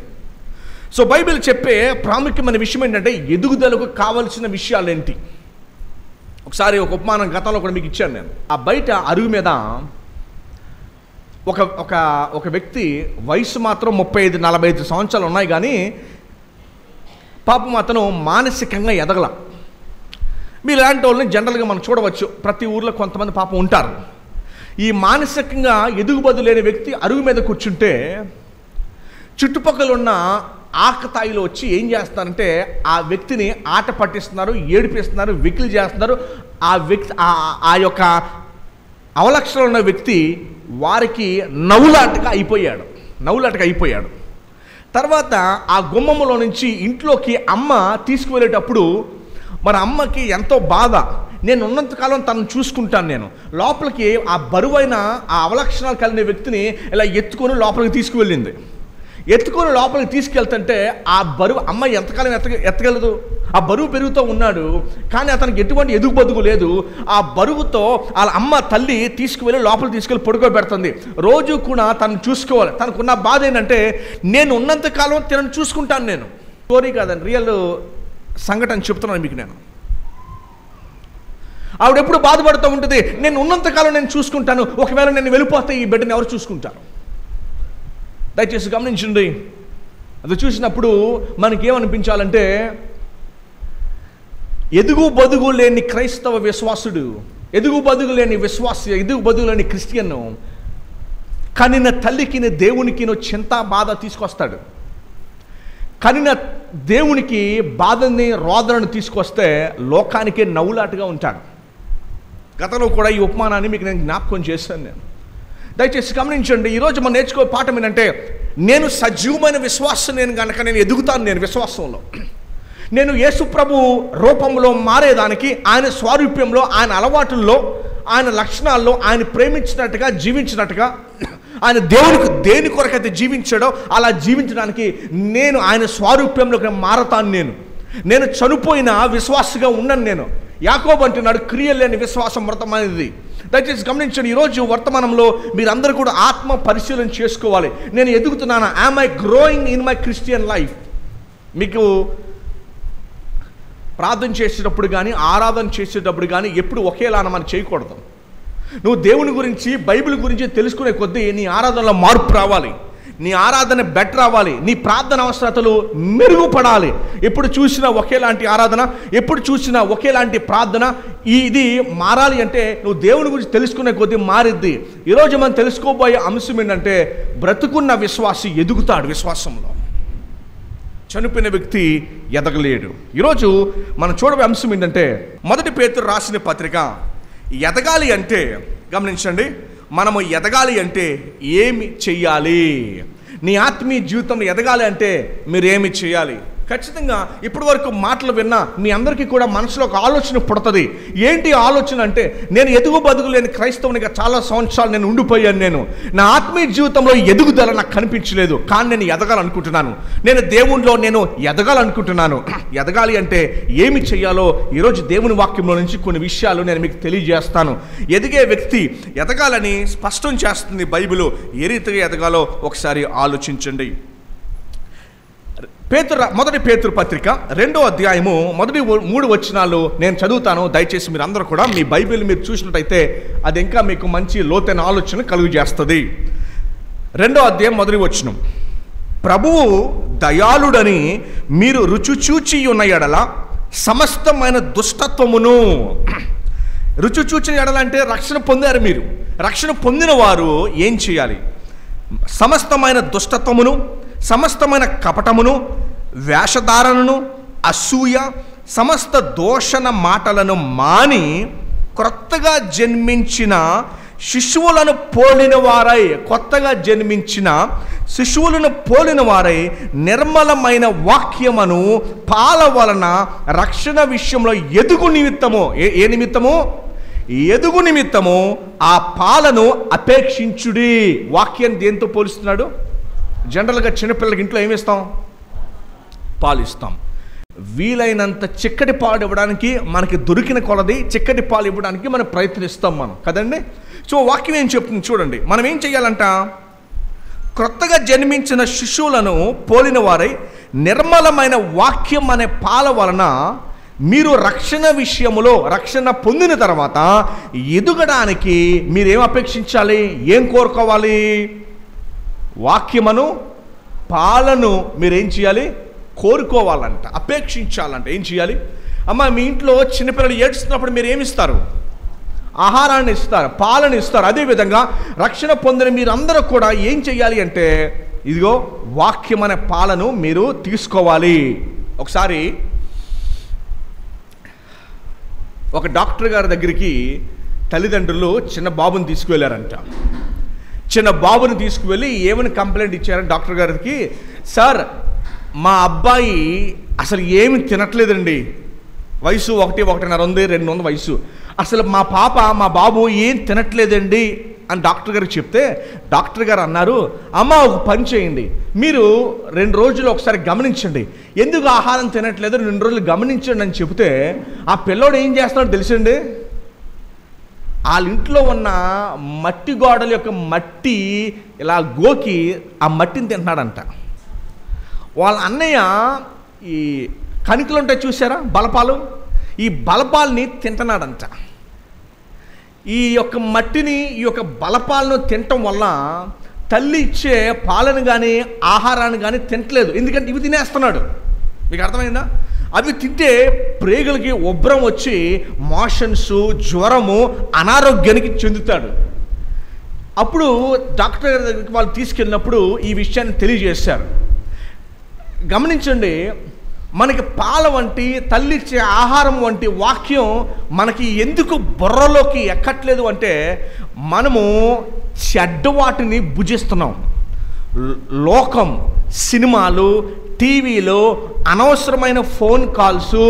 సో బైబిల్ చెప్పే ప్రాముఖ్యమైన విషయం ఏంటంటే ఎదుగుదలకు కావలసిన విషయాలు ఏంటి? ఒకసారి ఒక ఉపమానం గతంలో కూడా మీకు ఇచ్చాను నేను. ఆ బయట అరుగు మీద ఒక వ్యక్తి వయసు మాత్రం 35-45 సంవత్సరాలు ఉన్నాయి, కానీ పాపం అతను మానసికంగా ఎదగల. మీరు ఇలాంటి వాళ్ళని జనరల్గా మనం చూడవచ్చు, ప్రతి ఊర్లో కొంతమంది పాపం ఉంటారు. ఈ మానసికంగా ఎదుగుబడి లేని వ్యక్తి అరుగు మీద కూర్చుంటే చుట్టుపక్కల ఉన్న ఆకతాయిలో వచ్చి ఏం చేస్తారంటే ఆ వ్యక్తిని ఆట పట్టిస్తున్నారు, ఏడిపిస్తున్నారు, వెకిలి చేస్తున్నారు. ఆ వ్యక్తి ఆ యొక్క అవలక్షణం ఉన్న వ్యక్తి వారికి నవ్వులాటగా అయిపోయాడు. తర్వాత ఆ గుమ్మములో నుంచి ఇంట్లోకి అమ్మ తీసుకువెళ్ళేటప్పుడు మన అమ్మకి ఎంతో బాధ. నేను ఉన్నంతకాలం తనను చూసుకుంటాను. నేను లోపలికి ఆ బరువైన ఆ అవలక్షణాలు కలిగిన వ్యక్తిని ఇలా ఎత్తుకొని లోపలికి తీసుకువెళ్ళింది. ఎత్తుకొని లోపలికి తీసుకెళ్తుంటే ఆ బరువు అమ్మ ఎంతకాలం ఎత్తగలదు? ఆ బరువు పెరుగుతూ ఉన్నాడు, కానీ అతనికి ఎటువంటి ఎదుగుబదుగు లేదు. ఆ బరువుతో వాళ్ళ అమ్మ తల్లి తీసుకువెళ్ళి లోపలికి తీసుకెళ్ళి పడుకోబెడుతుంది. రోజు కూడా తను చూసుకోవాలి. తనకున్న బాధ ఏంటంటే నేను ఉన్నంతకాలం తనను చూసుకుంటాను. నేను స్టోరీ కాదండి, రియల్ సంఘటన చెప్తున్నాను మీకు. నేను ఆవిడ ఎప్పుడు బాధపడుతూ ఉంటుంది, నేను ఉన్నంతకాలం నేను చూసుకుంటాను, ఒకవేళ నేను వెళ్ళిపోతే ఈ బిడ్డని ఎవరు చూసుకుంటారు? దయచేసి గమనించండి. అది చూసినప్పుడు మనకేమనిపించాలంటే ఎదుగు బదుగు లేని క్రైస్తవ విశ్వాసుడు, ఎదుగు బదుగు లేని క్రిస్టియన్ కనిన తల్లికి దేవునికి చింత బాధ తీసుకొస్తాడు. కనిన దేవునికి బాధని రోదనను తీసుకొస్తే లోకానికే నవ్వులాటగా ఉంటాడు. గతంలో కూడా ఈ ఉపమానాన్ని మీకు నేను జ్ఞాపకం చేశాను. నేను దయచేసి గమనించండి. ఈరోజు మనం నేర్చుకో పాఠం ఏంటంటే నేను సజీవమైన విశ్వాసం నేను కనుక నేను ఎదుగుతాను. నేను విశ్వాసంలో నేను యేసు ప్రభు రూపంలో మారేదానికి, ఆయన స్వారూప్యంలో, ఆయన అలవాటుల్లో, ఆయన లక్షణాల్లో ఆయన ప్రేమించినట్టుగా జీవించినట్టుగా, ఆయన దేవునికి దేని కొరకైతే జీవించాడో అలా జీవించడానికి నేను ఆయన స్వారూప్యంలోకి మారతాను. నేను చనిపోయిన విశ్వాసగా ఉన్నాను. నేను యాకోబు అంటున్నాడు, క్రియలు లేని విశ్వాసం మృతమైనది. దయచేసి గమనించండి. ఈరోజు వర్తమానంలో మీరందరూ కూడా ఆత్మ పరిశీలన చేసుకోవాలి. నేను ఎదుగుతున్నానా? Am I growing in my Christian life? మీకు ప్రార్థన చేసేటప్పుడు కానీ ఆరాధన చేసేటప్పుడు కానీ ఎప్పుడు ఒకేలా మనం చేయకూడదు. నువ్వు దేవుని గురించి బైబిల్ గురించి తెలుసుకునే కొద్దీ నీ ఆరాధనలో మార్పు రావాలి, నీ ఆరాధన బెటర్ అవ్వాలి, నీ ప్రార్థన అవసరతలు మెరుగుపడాలి. ఎప్పుడు చూసినా ఒకేలాంటి ఆరాధన, ఎప్పుడు చూసినా ఒకేలాంటి ప్రార్థన, ఇది మారాలి అంటే నువ్వు దేవుని గురించి తెలుసుకునే కొద్దీ మారిద్ది. ఈరోజు మనం తెలుసుకోబోయే అంశం ఏంటంటే బ్రతుకున్న విశ్వాసి ఎదుగుతాడు విశ్వాసంలో, చనిపోయిన వ్యక్తి ఎదగలేడు. ఈరోజు మనం చూడబోయే అంశం ఏంటంటే 1 పేతురు రాసిన పత్రిక. ఎదగాలి అంటే గమనించండి, మనము ఎదగాలి అంటే ఏమి చెయ్యాలి? నీ ఆత్మీయ జీవితంలో ఎదగాలి అంటే మీరేమి చేయాలి? ఖచ్చితంగా ఇప్పటి వరకు మాటలు విన్నా మీ అందరికీ కూడా మనసులో ఒక ఆలోచన పుడుతుంది. ఏంటి ఆలోచన అంటే, నేను ఎదుగు బదుగు లేని క్రైస్తవునిగా చాలా సంవత్సరాలు నేను ఉండిపోయాను. నా ఆత్మీయ జీవితంలో ఎదుగుదల నాకు కనిపించలేదు, కానీ నేను ఎదగాలనుకుంటున్నాను. నేను దేవునిలో నేను ఎదగాలనుకుంటున్నాను. ఎదగాలి అంటే ఏమి చెయ్యాలో ఈరోజు దేవుని వాక్యంలో నుంచి కొన్ని విషయాలు నేను మీకు తెలియజేస్తాను. ఎదిగే వ్యక్తి ఎదగాలని స్పష్టం చేస్తుంది బైబిల్. ఏ రీతిగా ఎదగాలో ఒకసారి ఆలోచించండి. 1 పేతురు పత్రిక 2వ అధ్యాయము మొదటి 3 వచనాలు నేను చదువుతాను. దయచేసి మీరు అందరూ కూడా మీ బైబిల్ మీరు చూసినట్టయితే అది ఇంకా మీకు మంచి లోతైన ఆలోచన కలుగు చేస్తుంది. 2వ అధ్యాయం మొదటి వచనం, ప్రభువు దయాళుడని మీరు రుచి చూచి ఉన్న ఎడల సమస్తమైన దుష్టత్వమును. రుచి చూచిన ఎడల అంటే రక్షణ పొందారు. మీరు రక్షణ పొందిన వారు ఏం చేయాలి? సమస్తమైన దుష్టత్వమును, సమస్తమైన కపటమును, వేషధారణను, అసూయ, సమస్త దోషణ మాటలను మాని క్రొత్తగా జన్మించిన శిశువులను పోలిన వారై, కొత్తగా జన్మించిన శిశువులను పోలిన వారై నిర్మలమైన వాక్యమును పాల వలన రక్షణ విషయంలో ఎదుగు నిమిత్తము, ఏ నిమిత్తము? ఎదుగు నిమిత్తము ఆ పాలను అపేక్షించుడి. వాక్యాన్ని దేంతో పోలుస్తున్నాడు? జనరల్గా చిన్నపిల్లలకి ఇంట్లో ఏమిస్తాం? పాలు ఇస్తాం. వీలైనంత చిక్కటి పాలు ఇవ్వడానికి, మనకి దొరికిన కొలది చిక్కటి పాలు ఇవ్వడానికి మనం ప్రయత్నిస్తాం మనం కదండి. సో వాక్యం ఏం చెప్తుంది చూడండి. మనం ఏం చేయాలంట? క్రొత్తగా జన్మించిన శిశువులను పోలిన వారై నిర్మలమైన వాక్యం అనే పాల వలన మీరు రక్షణ విషయములో, రక్షణ పొందిన తర్వాత ఎదుగడానికి మీరేం అపేక్షించాలి? ఏం కోరుకోవాలి? వాక్యమును పాలను మీరేం చేయాలి? కోరుకోవాలంట, అపేక్షించాలంట. ఏం చేయాలి? అమ్మ, మీ ఇంట్లో చిన్నపిల్లలు ఏడుస్తున్నప్పుడు మీరు ఏమిస్తారు? ఆహారాన్ని ఇస్తారు, పాలను ఇస్తారు. అదేవిధంగా రక్షణ పొందిన మీరందరూ కూడా ఏం చేయాలి అంటే, ఇదిగో వాక్యం అనే పాలను మీరు తీసుకోవాలి. ఒకసారి ఒక డాక్టర్ గారి దగ్గరికి తల్లిదండ్రులు చిన్న బాబుని తీసుకువెళ్ళారంట. చిన్న బాబుని తీసుకువెళ్ళి ఏమని కంప్లైంట్ ఇచ్చారంటే డాక్టర్ గారికి, సార్ మా అబ్బాయి అసలు ఏమి తినట్లేదండి, వయసు 1-1.5 ఉంది, 2 ఉంది వయసు, అసలు మా బాబు ఏం తినట్లేదండి అని డాక్టర్ గారికి చెప్తే డాక్టర్ గారు అన్నారు, అమ్మ ఒక పని చేయండి, మీరు 2 రోజులు ఒకసారి గమనించండి, ఎందుకు ఆహారం తినట్లేదు 2 రోజులు గమనించండి అని చెప్తే ఆ పిల్లోడు ఏం చేస్తున్నాడో తెలుసండి? వాళ్ళ ఇంట్లో ఉన్న మట్టి గోడల యొక్క మట్టి ఇలా గోకి ఆ మట్టిని తింటున్నాడంట. వాళ్ళ అన్నయ్య ఈ కణికలు ఉంటాయి చూసారా, బలపాలు, ఈ బలపాలని తింటున్నాడంట. ఈ యొక్క మట్టిని, ఈ యొక్క బలపాలను తినటం వల్ల తల్లి ఇచ్చే పాలను కానీ ఆహారాన్ని కానీ తినట్లేదు, ఎందుకంటే ఇవి తినేస్తున్నాడు. మీకు అర్థమైందా? అవి తింటే ప్రేగులకి ఉబ్బరం వచ్చి మోషన్స్, జ్వరము, అనారోగ్యానికి చెందుతాడు. అప్పుడు డాక్టర్ గారి దగ్గరికి వాళ్ళు తీసుకెళ్ళినప్పుడు ఈ విషయాన్ని తెలియజేశారు. గమనించండి, మనకి పాల వంటి, తల్లిచ్చే ఆహారం వంటి వాక్యం మనకి ఎందుకు బుర్రలోకి ఎక్కట్లేదు అంటే, మనము చెడ్డ వాటిని భుజిస్తున్నాం. లోకం, సినిమాలు, టీవీలో అనవసరమైన ఫోన్ కాల్స్,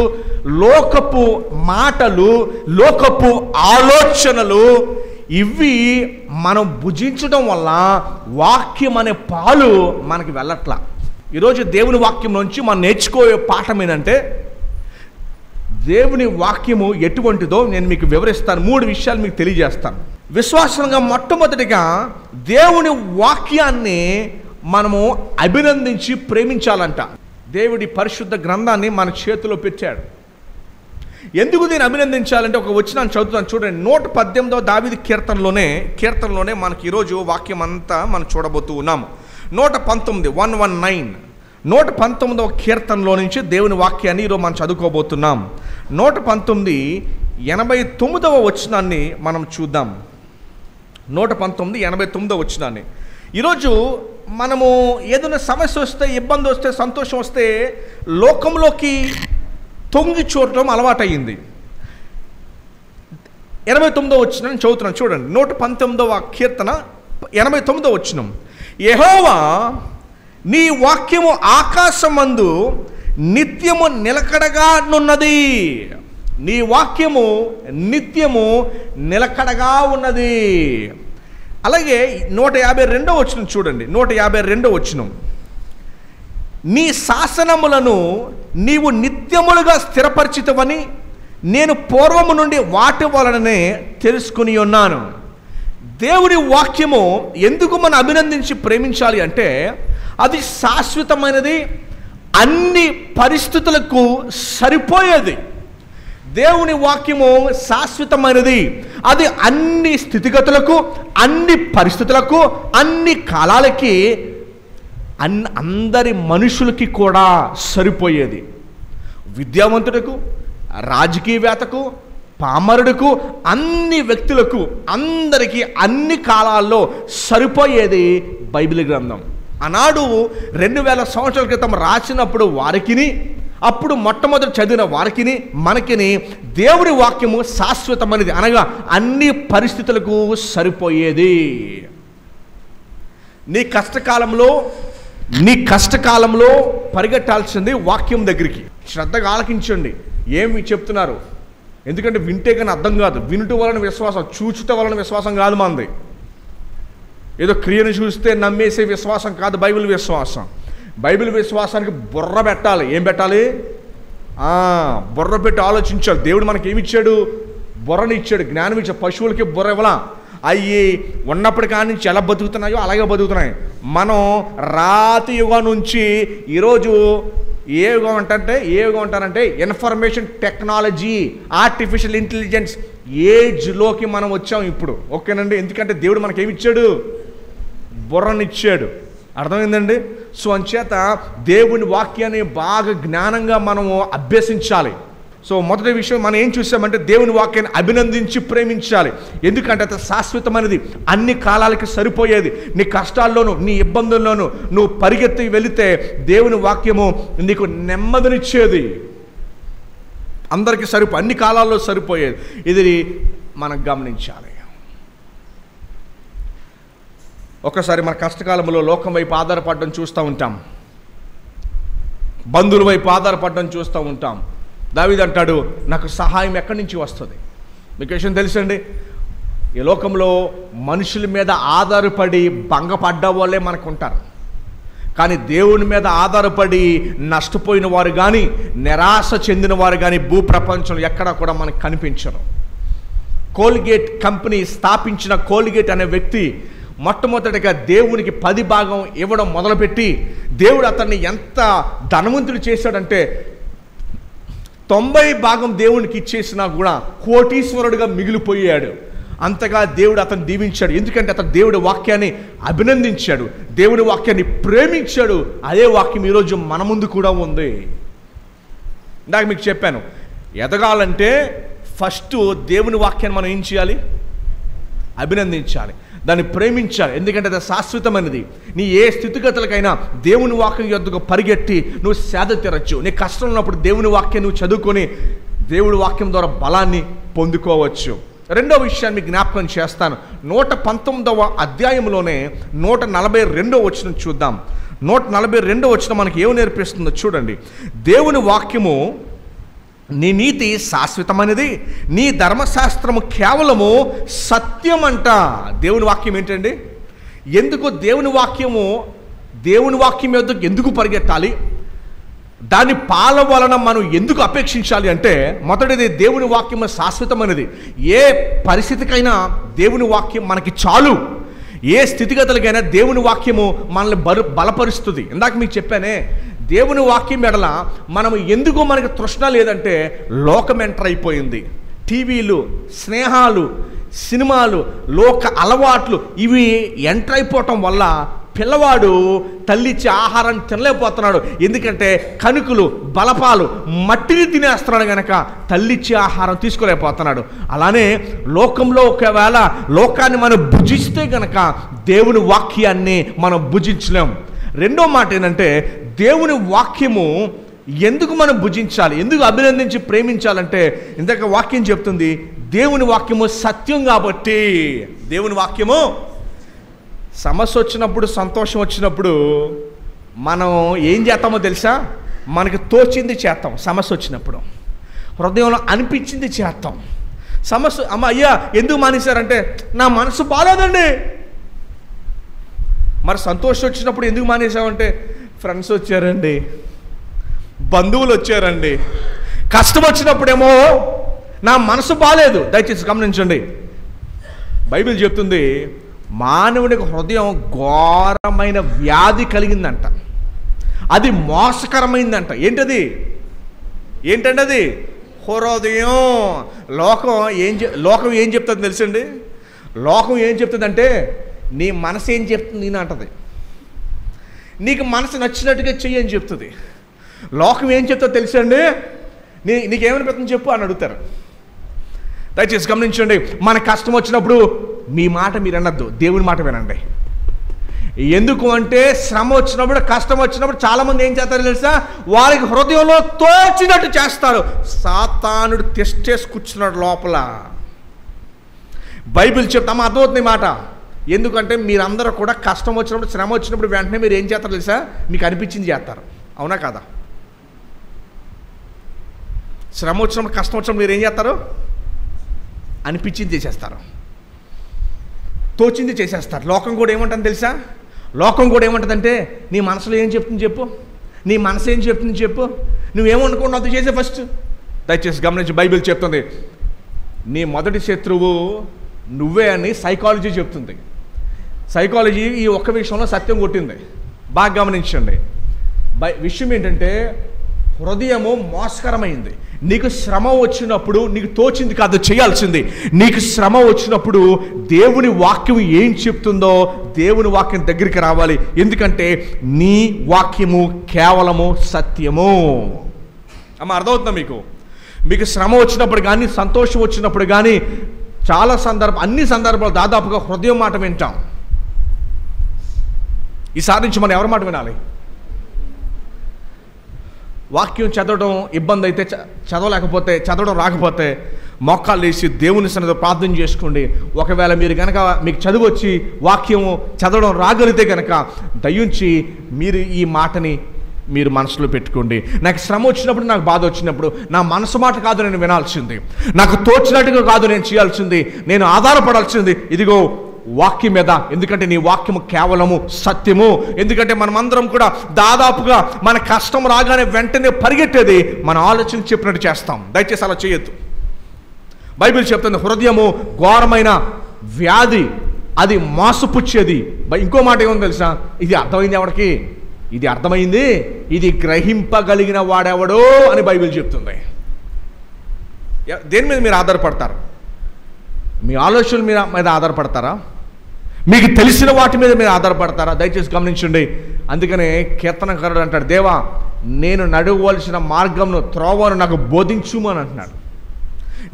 లోకపు మాటలు, లోకపు ఆలోచనలు, ఇవి మనం భుజించడం వల్ల వాక్యం అనే పాలు మనకి వెళ్ళట్లా. ఈరోజు దేవుని వాక్యం నుంచి మనం నేర్చుకోయే పాఠం ఏంటంటే, దేవుని వాక్యము ఎటువంటిదో నేను మీకు వివరిస్తాను. 3 విషయాలు మీకు తెలియజేస్తాను. విశ్వాసంగా మొట్టమొదటిగా దేవుని వాక్యాన్ని మనము అభినందించి ప్రేమించాలంట. దేవుడి పరిశుద్ధ గ్రంథాన్ని మన చేతిలో పెట్టాడు. ఎందుకు దీన్ని అభినందించాలంటే ఒక వచనాన్ని చదువుతాను చూడండి. 118వ దావీదు కీర్తనలోనే మనకి ఈరోజు వాక్యం అంతా మనం చూడబోతూ ఉన్నాము. 119 119వ కీర్తనలో నుంచి దేవుని వాక్యాన్ని ఈరోజు మనం చదువుకోబోతున్నాం. 119:89వ వచనాన్ని మనం చూద్దాం. 119:89వ వచనాన్ని. ఈరోజు మనము ఏదైనా సమస్య వస్తే, ఇబ్బంది వస్తే, సంతోషం వస్తే లోకంలోకి తొంగి చూడటం అలవాటయ్యింది. 89వ వచనాన్ని చదువుతున్నాను చూడండి. 119వ కీర్తన 89వ వచనం. యెహోవా నీ వాక్యము ఆకాశమందు నిత్యము నిలకడగా నున్నది. నీ వాక్యము నిత్యము నిలకడగా ఉన్నది. అలాగే 152వ వచనం చూడండి. 152వ వచనం. నీ శాసనములను నీవు నిత్యములుగా స్థిరపరిచితవని నేను పూర్వము నుండి వాటి వలననే తెలుసుకుని ఉన్నాను. దేవుని వాక్యము ఎందుకు మనం అభినందించి ప్రేమించాలి అంటే, అది శాశ్వతమైనది, అన్ని పరిస్థితులకు సరిపోయేది. దేవుని వాక్యము శాశ్వతమైనది, అది అన్ని స్థితిగతులకు, అన్ని పరిస్థితులకు, అన్ని కాలాలకి, అందరి మనుషులకి కూడా సరిపోయేది. విద్యావంతులకు, రాజకీయవేత్తకు, పామరుడుకు, అన్ని వ్యక్తులకు, అందరికీ అన్ని కాలాల్లో సరిపోయేది బైబిల్ గ్రంథం. ఆనాడు 2000 సంవత్సరాల క్రితం రాసినప్పుడు వారికిని, అప్పుడు మొట్టమొదటి చదివిన వారికిని మనకిని దేవుని వాక్యము శాశ్వతమైనది, అనగా అన్ని పరిస్థితులకు సరిపోయేది. నీ కష్టకాలంలో పరిగెట్టాల్సింది వాక్యం దగ్గరికి. శ్రద్ధగా ఆలకించండి ఏమి చెప్తున్నారు, ఎందుకంటే వింటే కానీ అర్థం కాదు. వినుట వలన విశ్వాసం, చూచుట వలన విశ్వాసం కాదు మంది. ఏదో క్రియను చూస్తే నమ్మేసే విశ్వాసం కాదు బైబిల్ విశ్వాసం. బైబిల్ విశ్వాసానికి బుర్ర పెట్టాలి. ఏం పెట్టాలి? బుర్ర పెట్టి ఆలోచించాలి. దేవుడు మనకి ఏమి ఇచ్చాడు? బుర్రని ఇచ్చాడు, జ్ఞానం ఇచ్చాడు. పశువులకి బుర్ర ఇవ్వాల. అవి ఉన్నప్పటి కాడి నుంచి ఎలా బతుకుతున్నాయో అలాగే బతుకుతున్నాయి. మనం రాతి యుగం నుంచి ఈరోజు ఏ యుగం అంటారంటే ఇన్ఫర్మేషన్ టెక్నాలజీ, ఆర్టిఫిషియల్ ఇంటెలిజెన్స్ ఏజ్లోకి మనం వచ్చాం ఇప్పుడు. ఓకేనండి? ఎందుకంటే దేవుడు మనకేమి ఇచ్చాడు? బుర్రనిచ్చాడు. అర్థమైందండి? సో అంచేత దేవుని వాక్యాన్ని బాగా జ్ఞానంగా మనము అభ్యసించాలి. సో మొదటి విషయం మనం ఏం చూసామంటే దేవుని వాక్యాన్ని అభినందించి ప్రేమించాలి. ఎందుకంటే అది శాశ్వతమైనది, అన్ని కాలాలకి సరిపోయేది. నీ కష్టాల్లోనూ నీ ఇబ్బందుల్లోనూ నువ్వు పరిగెత్తి వెళితే దేవుని వాక్యము నీకు నెమ్మదినిచ్చేది. అందరికీ అన్ని కాలాల్లో సరిపోయేది. ఇది మనం గమనించాలి. ఒకసారి మన కష్టకాలంలో లోకం వైపు ఆధారపడడం చూస్తూ ఉంటాం, బంధువుల వైపు ఆధారపడడం చూస్తూ ఉంటాం. దావీదు అంటాడు, నాకు సహాయం ఎక్కడి నుంచి వస్తుంది? మీకు విషయం తెలుసండి, ఈ లోకంలో మనుషుల మీద ఆధారపడి భంగపడ్డ వాళ్ళే మనకు ఉంటారు. కానీ దేవుని మీద ఆధారపడి నష్టపోయిన వారు కానీ నిరాశ చెందిన వారు కానీ భూప్రపంచంలో ఎక్కడా కూడా మనకు కనిపించరు. కోల్గేట్ కంపెనీ స్థాపించిన కోల్గేట్ అనే వ్యక్తి మొట్టమొదటిగా దేవునికి 10 భాగం ఇవ్వడం మొదలుపెట్టి దేవుడు అతన్ని ఎంత ధనవంతుడు చేశాడంటే 90 భాగం దేవునికి ఇచ్చేసినా కూడా కోటీశ్వరుడుగా మిగిలిపోయాడు. అంతగా దేవుడు అతను దీవించాడు. ఎందుకంటే అతను దేవుడి వాక్యాన్ని అభినందించాడు, దేవుడి వాక్యాన్ని ప్రేమించాడు. అదే వాక్యం ఈరోజు మన ముందు కూడా ఉంది. ఇందాక మీకు చెప్పాను, ఎదగాలంటే ఫస్ట్ దేవుని వాక్యాన్ని మనం ఏం చేయాలి? అభినందించాలి, దాన్ని ప్రేమించాలి. ఎందుకంటే అది శాశ్వతమైనది. నీ ఏ స్థితిగతులకైనా దేవుని వాక్యం యొద్దకు పరిగెట్టి నువ్వు సేద తీరచ్చు. నీ కష్టం ఉన్నప్పుడు దేవుని వాక్యం నువ్వు చదువుకొని దేవుడి వాక్యం ద్వారా బలాన్ని పొందుకోవచ్చు. రెండో విషయాన్ని జ్ఞాపకం చేస్తాను. 119వ అధ్యాయంలోనే 142వ వచనం చూద్దాం. 142వ వచనం మనకి ఏమి నేర్పిస్తుందో చూడండి. దేవుని వాక్యము నీ నీతి శాశ్వతమైనది, నీ ధర్మశాస్త్రము కేవలము సత్యమంట. దేవుని వాక్యం ఏంటండి? ఎందుకు దేవుని వాక్యం యొద్దకు ఎందుకు పరిగెత్తాలి? దాని పాల వలన మనం ఎందుకు అపేక్షించాలి అంటే, మొదటిది దేవుని వాక్యము శాశ్వతమైనది. ఏ పరిస్థితికైనా దేవుని వాక్యం మనకి చాలు. ఏ స్థితిగతులకైనా దేవుని వాక్యము మనల్ని బలపరుస్తుంది. ఇందాక మీకు చెప్పానే, దేవుని వాక్యం ఎడల మనం ఎందుకు మనకి తృష్ణ లేదంటే లోకం ఎంటర్ అయిపోయింది. టీవీలు, స్నేహాలు, సినిమాలు, లోక అలవాట్లు ఇవి ఎంటర్ అయిపోవటం వల్ల పిల్లవాడు తల్లిచ్చే ఆహారాన్ని తినలేకపోతున్నాడు. ఎందుకంటే కణుకులు, బలపాలు, మట్టిని తినేస్తున్నాడు కనుక తల్లిచ్చే ఆహారం తీసుకోలేకపోతున్నాడు. అలానే లోకంలో ఒకవేళ లోకాన్ని మనం భుజిస్తే కనుక దేవుని వాక్యాన్ని మనం భుజించలేం. రెండో మాట ఏంటంటే, దేవుని వాక్యము ఎందుకు మనం భుజించాలి, ఎందుకు అభినందించి ప్రేమించాలంటే, ఇందాక వాక్యం చెప్తుంది దేవుని వాక్యము సత్యం కాబట్టి. దేవుని వాక్యము సమస్య వచ్చినప్పుడు, సంతోషం వచ్చినప్పుడు మనం ఏం చేస్తామో తెలుసా? మనకు తోచింది చేస్తాం. సమస్య వచ్చినప్పుడు హృదయంలో అనిపించింది చేస్తాం. సమస్య అయ్యా ఎందుకు మానేశారంటే నా మనసు బాగాలేదండి. మరి సంతోషం వచ్చినప్పుడు ఎందుకు మానేసామంటే ఫ్రెండ్స్ వచ్చారండి, బంధువులు వచ్చారండి. కష్టం వచ్చినప్పుడేమో నా మనసు బాగాలేదు. దయచేసి గమనించండి, బైబిల్ చెప్తుంది మానవునికి హృదయం ఘోరమైన వ్యాధి కలిగిందంట. అది మోసకరమైందంట. ఏంటంటే అది హృదయం. లోకం ఏం చెప్తుంది తెలుసండి? లోకం ఏం చెప్తుందంటే నీ మనసు ఏం చెప్తుంది అని అంటది. నీకు మనసు నచ్చినట్టుగా చెయ్యి అని చెప్తుంది. లోకం ఏం చెప్తుందో తెలుసండి? నీకేమనిపిస్తుంది చెప్పు అని అడుగుతారు. దయచేసి గమనించండి, మన కష్టం వచ్చినప్పుడు మీ మాట మీరు అనద్దు, దేవుని మాట వినండి. ఎందుకు అంటే శ్రమ వచ్చినప్పుడు, కష్టం వచ్చినప్పుడు చాలామంది ఏం చేస్తారో తెలుసా, వారికి హృదయంలో తోచినట్టు చేస్తారు. సాతానుడు తెస్టేసి కూర్చున్నాడు లోపల. బైబిల్ చెప్తామా, అర్థమవుతుంది మాట. ఎందుకంటే మీరందరూ కూడా కష్టం వచ్చినప్పుడు, శ్రమ వచ్చినప్పుడు వెంటనే మీరు ఏం చేస్తారో తెలుసా, మీకు అనిపించింది చేస్తారు. అవునా కాదా? శ్రమ వచ్చినప్పుడు, కష్టం వచ్చినప్పుడు మీరు ఏం చేస్తారు? అనిపించింది చేసేస్తారు, తోచింది చేసేస్తారు. లోకం కూడా ఏమంటుంది తెలుసా, లోకం కూడా ఏమంటుందంటే, నీ మనసులో ఏం చెప్తుంది చెప్పు, నీ మనసు ఏం చెప్తుంది చెప్పు, నువ్వేమనుకున్నావు అది చేసే ఫస్ట్. దయచేసి గమనించి, బైబిల్ చెప్తుంది నీ మొదటి శత్రువు నువ్వే అని సైకాలజీ చెప్తుంది. సైకాలజీ ఈ ఒక్క విషయంలో సత్యం కొట్టింది. బాగా గమనించండి. విషయం ఏంటంటే, హృదయము మోసకరమైంది. నీకు శ్రమ వచ్చినప్పుడు నీకు తోచింది కాదు చేయాల్సింది. నీకు శ్రమ వచ్చినప్పుడు దేవుని వాక్యం ఏం చెప్తుందో దేవుని వాక్యం దగ్గరికి రావాలి. ఎందుకంటే నీ వాక్యము కేవలము సత్యము. అమ్మ, అర్థమవుతుందా మీకు? మీకు శ్రమ వచ్చినప్పుడు కానీ, సంతోషం వచ్చినప్పుడు కానీ, చాలా అన్ని సందర్భాలు దాదాపుగా హృదయం మాట వింటాం. ఈసారి నుంచి మనం ఎవరి మాట వినాలి? వాక్యం చదవడం ఇబ్బంది అయితే, చదవడం రాకపోతే మోకాళ్ళు వేసి దేవుని సన్నిధిలో ప్రార్థన చేసుకోండి. ఒకవేళ మీరు కనుక మీకు చదువు వచ్చి వాక్యం చదవడం రాగలిగితే కనుక దయించి మీరు ఈ మాటని మీరు మనసులో పెట్టుకోండి. నాకు శ్రమ వచ్చినప్పుడు, నాకు బాధ వచ్చినప్పుడు నా మనసు మాట కాదు నేను వినాల్సింది, నాకు తోచినట్టుగా కాదు నేను చేయాల్సింది, నేను ఆధారపడాల్సింది ఇదిగో వాక్యం మీద. ఎందుకంటే నీ వాక్యము కేవలము సత్యము. ఎందుకంటే మనమందరం కూడా దాదాపుగా మన కష్టం రాగానే వెంటనే పరిగెట్టేది మన ఆలోచన చెప్పినట్టు చేస్తాం. దయచేసి అలా చేయొద్దు. బైబిల్ చెప్తుంది హృదయము ఘోరమైన వ్యాధి, అది మోసపుచ్చేది. ఇంకో మాట ఏమో తెలుసా, ఇది అర్థమైంది ఎవరికి? ఇది అర్థమైంది, ఇది గ్రహింపగలిగిన వాడెవడో అని బైబిల్ చెప్తుంది. దేని మీద మీరు ఆధారపడతారు? మీ ఆలోచనల మీద ఆధారపడతారా? మీకు తెలిసిన వాటి మీద మీరు ఆధారపడతారా? దయచేసి గమనించండి. అందుకనే కీర్తనకారుడు అంటాడు, దేవా నేను నడవవలసిన మార్గమును, త్రోవను నాకు బోధించుము అని అంటున్నాడు.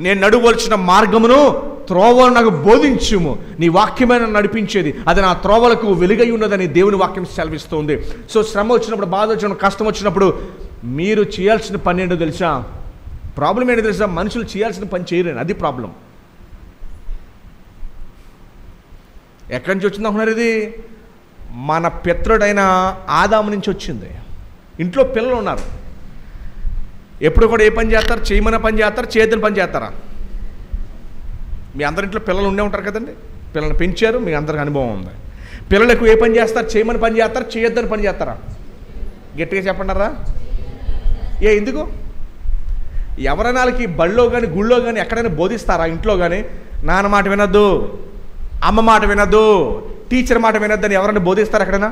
నేను నడవవలసిన మార్గమును, త్రోవను నాకు బోధించుము. నీ వాక్యమైన నడిపించేది, అది నా త్రోవలకు వెలుగై ఉన్నదని దేవుని వాక్యం సెలవిస్తుంది. సో శ్రమ వచ్చినప్పుడు, బాధ వచ్చినప్పుడు, కష్టం వచ్చినప్పుడు మీరు చేయాల్సిన పని ఏంటో తెలుసా? ప్రాబ్లం ఏంటో తెలుసా? మనుషులు చేయాల్సిన పని చేయలేని, అది ప్రాబ్లం. ఎక్కడి నుంచి వచ్చింది అనుకున్నారు? ఇది మన పితరుడైన ఆదాము నుంచి వచ్చింది. ఇంట్లో పిల్లలు ఉన్నారు, ఎప్పుడు కూడా ఏ పని చేస్తారు? చేయమని పని చేస్తారు, చేయొద్దని పని చేస్తారా? మీ అందరింట్లో పిల్లలు ఉండే ఉంటారు కదండి, పిల్లల్ని పెంచారు, మీ అందరికి అనుభవం ఉంది. పిల్లలకు ఏ పని చేస్తారు? చేయమని పని చేస్తారు, చేయొద్దని పని చేస్తారా? గట్టిగా చెప్పండారా? ఎందుకు? ఎవరైనా వాళ్ళకి బళ్ళో కానీ, గుళ్ళో కానీ, ఎక్కడైనా బోధిస్తారా? ఇంట్లో కానీ నాన్న మాట వినొద్దు, అమ్మ మాట వినొద్దు, టీచర్ మాట వినొద్దని ఎవరైనా బోధిస్తారు ఎక్కడైనా?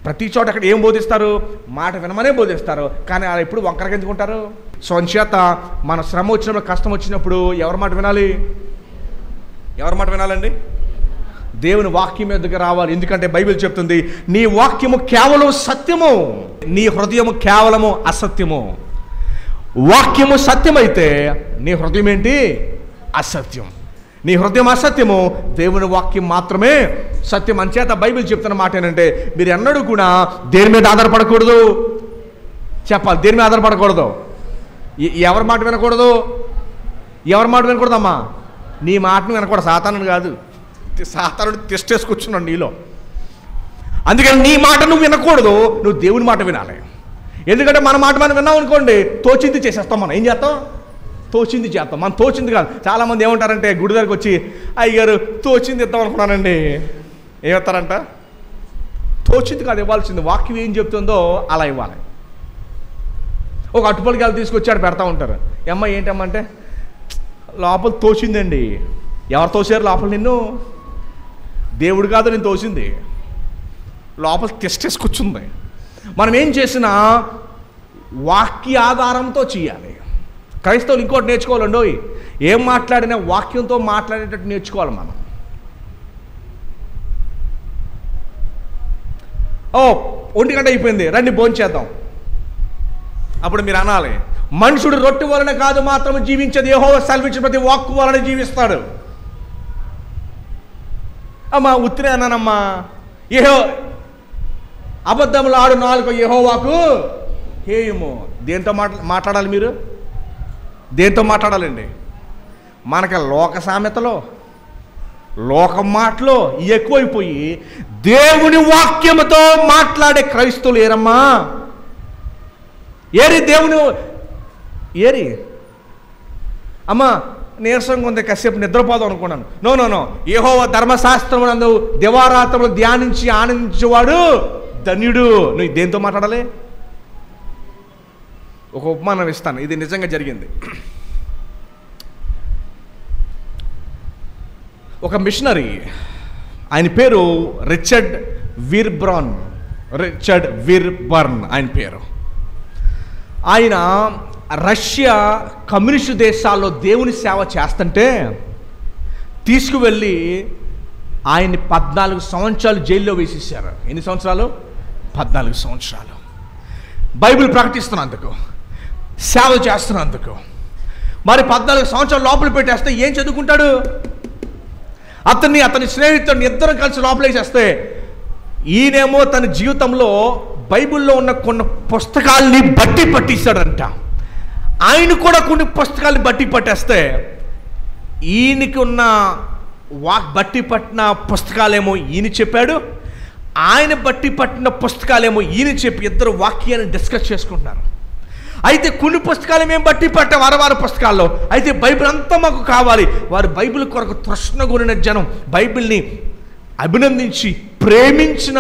ప్రతి చోట అక్కడ ఏం బోధిస్తారు? మాట వినమనే బోధిస్తారు. కానీ అలా ఎప్పుడు వంకరగా ఎందుకుంటారు? సో అంచేత మన శ్రమ వచ్చినప్పుడు, కష్టం వచ్చినప్పుడు ఎవరి మాట వినాలి? ఎవరి మాట వినాలండి? దేవుని వాక్యం మీదకి రావాలి. ఎందుకంటే బైబిల్ చెప్తుంది నీ వాక్యము కేవలం సత్యము, నీ హృదయము కేవలము అసత్యము. వాక్యము సత్యమైతే నీ హృదయం ఏంటి? అసత్యం. నీ హృదయం అసత్యము, దేవుని వాక్యం మాత్రమే సత్యం. అంచేత బైబిల్ చెప్తున్న మాట ఏంటంటే మీరు ఎన్నడూ కూడా దేని మీద ఆధారపడకూడదు. చెప్పాలి, దేని మీద ఆధారపడకూడదు? ఎవరి మాట వినకూడదు? ఎవరి మాట వినకూడదమ్మా? నీ మాటను వినకూడదు. సాతానుడు కాదు, సాతానుడు తెస్టేసుకొచ్చున్నాడు నీలో. అందుకని నీ మాట నువ్వు వినకూడదు, నువ్వు దేవుని మాట వినాలి. ఎందుకంటే మన మాట మనం విన్నాం అనుకోండి, తోచింది చేసేస్తాం. మనం ఏం చేస్తాం? తోచింది చేస్తాం. మనం తోచింది కాదు. చాలామంది ఏమంటారంటే గుడి దగ్గరికి వచ్చి, అయ్యగారు తోచింది ఇద్దాం అనుకున్నానండి. ఏమిస్తారంట? తోచింది కాదు ఇవ్వాల్సింది, వాక్యం ఏం చెప్తుందో అలా ఇవ్వాలి. ఒక అట్టుపల్లికాయలు తీసుకొచ్చాడు పెడతా ఉంటారు. అమ్మ ఏంటమ్మంటే, లోపల తోచిందండి. ఎవరు తోసారు లోపల? నిన్ను. దేవుడు కాదు నేను తోసింది, లోపల తెస్టేసుకొచ్చింది. మనం ఏం చేసినా వాక్య ఆధారంతో చేయాలి. క్రైస్తవులు ఇంకోటి నేర్చుకోవాలండి, ఏం మాట్లాడినా వాక్యంతో మాట్లాడేటట్టు నేర్చుకోవాలి మనం. 1 గంట అయిపోయింది, రండి భోంచేద్దాం. అప్పుడు మీరు అనాలి, మనుషుడు రొట్టె వలన కాదు మాత్రం జీవించేది, యెహోవా సెలవిచ్చిన ప్రతి వాక్కు వలన జీవిస్తాడు. అమ్మా ఉత్తిరే అన్నానమ్మా, అబద్ధములు ఆడు నాలుక యెహోవాకు హేయము. దేంతో మాట్లాడాలి మీరు? దేంతో మాట్లాడాలండి? మనకి లోక సామెతలో, లోక మాటలో ఎక్కువైపోయి దేవుని వాక్యముతో మాట్లాడే క్రైస్తవులు ఏరమ్మా? ఏరి అమ్మా నీరసంగా ఉంది, కాసేపు నిద్రపోదాం అనుకున్నాను. నో యెహోవా ధర్మశాస్త్రమునందు దివారాత్రములు ధ్యానించి ఆనందించేవాడు ధన్యుడు. నువ్వు దేంతో మాట్లాడాలి? ఒక ఉపమానం ఇస్తాను, ఇది నిజంగా జరిగింది. ఒక మిషనరీ, ఆయన పేరు రిచర్డ్ విర్బర్న్ ఆయన పేరు. ఆయన రష్యా కమ్యూనిస్టు దేశాల్లో దేవుని సేవ చేస్తుంటే తీసుకువెళ్ళి ఆయన్ని 14 సంవత్సరాలు జైల్లో వేసేసారు. ఎన్ని సంవత్సరాలు? 14 సంవత్సరాలు. బైబిల్ ప్రకటిస్తున్నందుకు, సేవ చేస్తున్నందుకు. మరి 14 సంవత్సరాలు లోపల పెట్టేస్తే ఏం చదువుకుంటాడు? అతని స్నేహితుడిని ఇద్దరం కలిసి లోపలేసేస్తే ఈయనేమో తన జీవితంలో బైబిల్లో ఉన్న కొన్ని పుస్తకాలని బట్టి పట్టిస్తాడంట. ఆయన కూడా కొన్ని పుస్తకాలను బట్టి పట్టేస్తే ఈయనకి ఉన్న బట్టి పట్టిన పుస్తకాలేమో ఈయన చెప్పాడు, ఆయన బట్టి పట్టిన పుస్తకాలేమో ఈయన చెప్పి ఇద్దరు వాక్యాన్ని డిస్కస్ చేసుకుంటున్నారు. అయితే కొన్ని పుస్తకాలు మేము బట్టి పట్టాం, వారి పుస్తకాల్లో. అయితే బైబిల్ అంతా మాకు కావాలి. వారు బైబిల్ కొరకు తృష్ణ కొనిన జనం, బైబిల్ని అభినందించి ప్రేమించిన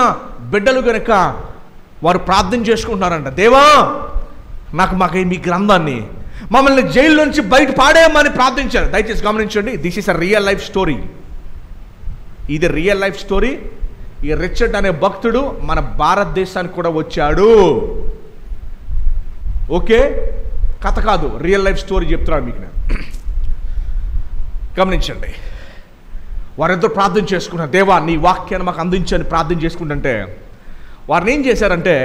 బిడ్డలు కనుక వారు ప్రార్థన చేసుకుంటున్నారంట. దేవా మాకు మీ గ్రంథాన్ని మమ్మల్ని జైలు నుంచి బయట పాడేయమని ప్రార్థించారు. దయచేసి గమనించండి, this is a real life story. ఇది రియల్ లైఫ్ స్టోరీ. ఈ రిచర్డ్ అనే భక్తుడు మన భారతదేశానికి కూడా వచ్చాడు. ఓకే, కథ కాదు, రియల్ లైఫ్ స్టోరీ చెప్తున్నాను మీకు నేను. గమనించండి, వారిద్దరు ప్రార్థన చేసుకున్నారు. దేవా నీ వాక్యాన్ని మాకు అందించని ప్రార్థన చేసుకుంటుంటే వారిని ఏం చేశారంటే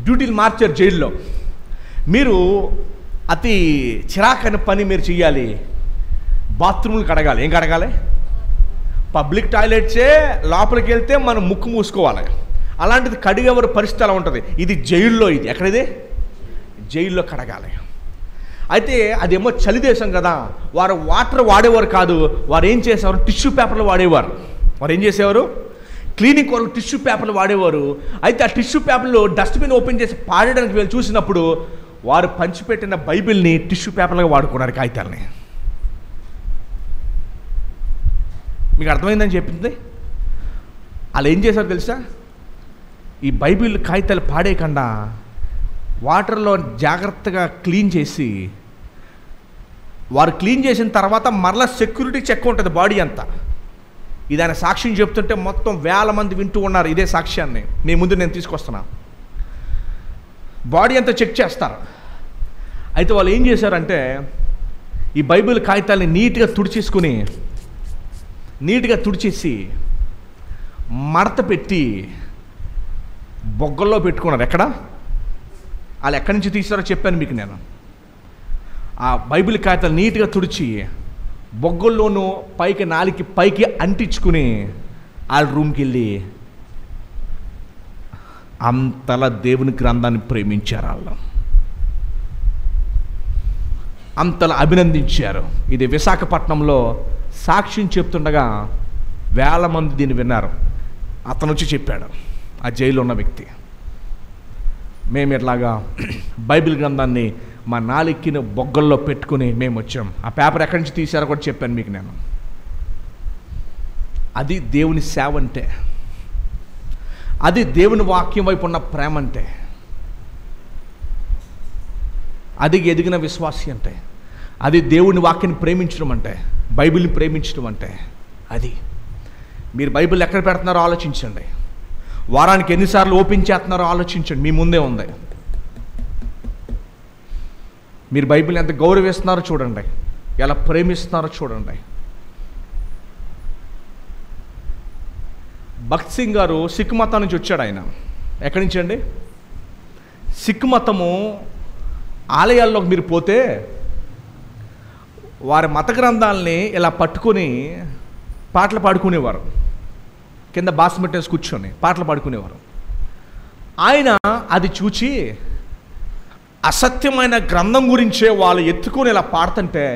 డ్యూటీలు మార్చారు జైల్లో. మీరు అతి చిరాకైన పని మీరు చెయ్యాలి, బాత్రూములు కడగాలి. ఏం కడగాలి? పబ్లిక్ టాయిలెట్సే లోపలికి వెళ్తే మనం ముక్కు మూసుకోవాలి. అలాంటిది కడిగేవారు పరిస్థితి అలా ఉంటుంది. ఇది జైల్లో, ఇది ఎక్కడిది? జైల్లో కడగాలి. అయితే అదేమో చలి దేశం కదా, వారు వాటర్ వాడేవారు కాదు. వారు ఏం చేసేవారు? టిష్యూ పేపర్లు వాడేవారు. వారు ఏం చేసేవారు? క్లీనింగ్ కొరకు టిష్యూ పేపర్లు వాడేవారు. అయితే ఆ టిష్యూ పేపర్లు డస్ట్బిన్ ఓపెన్ చేసి పాడడానికి వీళ్ళు చూసినప్పుడు వారు పంచిపెట్టిన బైబిల్ని టిష్యూ పేపర్లుగా వాడుకున్నారు, కాగితాలని. మీకు అర్థమైందని చెప్పింది. వాళ్ళు ఏం చేశారు తెలుసా? ఈ బైబిల్ కాగితాలు పాడేయకుండా వాటర్లో జాగ్రత్తగా క్లీన్ చేసి, వారు క్లీన్ చేసిన తర్వాత మరలా సెక్యూరిటీ చెక్ ఉంటుంది బాడీ అంతా. ఇది ఆయన సాక్ష్యం చెప్తుంటే మొత్తం 1000 మంది వింటూ ఉన్నారు ఇదే సాక్ష్యాన్ని. మీ ముందు నేను తీసుకొస్తున్నా. బాడీ అంతా చెక్ చేస్తారు. అయితే వాళ్ళు ఏం చేశారంటే ఈ బైబిల్ కాగితాలని నీట్గా తుడిచేసి మడత పెట్టి బొగ్గల్లో పెట్టుకున్నారు. ఎక్కడ? వాళ్ళు ఎక్కడి నుంచి తీసారో చెప్పాను మీకు నేను. ఆ బైబిల్ కాగితాలు నీట్గా తుడిచి బొగ్గల్లోనూ పైకి నాలికి పైకి అంటించుకుని వాళ్ళ రూమ్కి వెళ్ళి అంతలా దేవుని గ్రంథాన్ని ప్రేమించారు. వాళ్ళు అంతలా అభినందించారు. ఇది విశాఖపట్నంలో సాక్ష్యం చెప్తుండగా 1000 మంది దీన్ని విన్నారు. అతను వచ్చి చెప్పాడు, ఆ జైల్లో ఉన్న వ్యక్తి, మేము ఇట్లాగా బైబిల్ గ్రంథాన్ని మా నాలిక్కిన బొగ్గల్లో పెట్టుకుని మేము వచ్చాం. ఆ పేపర్ ఎక్కడి నుంచి తీశారో కూడా చెప్పాను మీకు నేను. అది దేవుని సేవ అంటే, అది దేవుని వాక్యం వైపు ఉన్న ప్రేమ అంటే, అది ఎదిగిన విశ్వాసి అంటే, అది దేవుని వాక్యాన్ని ప్రేమించడం అంటే, బైబిల్ని ప్రేమించడం అంటే అది. మీరు బైబిల్ ఎక్కడ పెడుతున్నారో ఆలోచించండి. వారానికి ఎన్నిసార్లు ఓపెన్ చేస్తున్నారో ఆలోచించండి. మీ ముందే ఉంది. మీరు బైబిల్ ఎంత గౌరవిస్తున్నారో చూడండి, ఎలా ప్రేమిస్తున్నారో చూడండి. భగత్ సింగ్ గారు సిక్ మతం నుంచి వచ్చాడు. ఆయన ఎక్కడి నుంచి అండి? సిక్ మతము ఆలయాల్లోకి మీరు పోతే వారి మత గ్రంథాలని ఇలా పట్టుకొని పాటలు పాడుకునేవారు. కింద బాస్మెట్ వేసి కూర్చొని పాటలు పాడుకునేవారు. ఆయన అది చూచి అసత్యమైన గ్రంథం గురించే వాళ్ళు ఎత్తుకొని ఇలా పాడుతుంటే,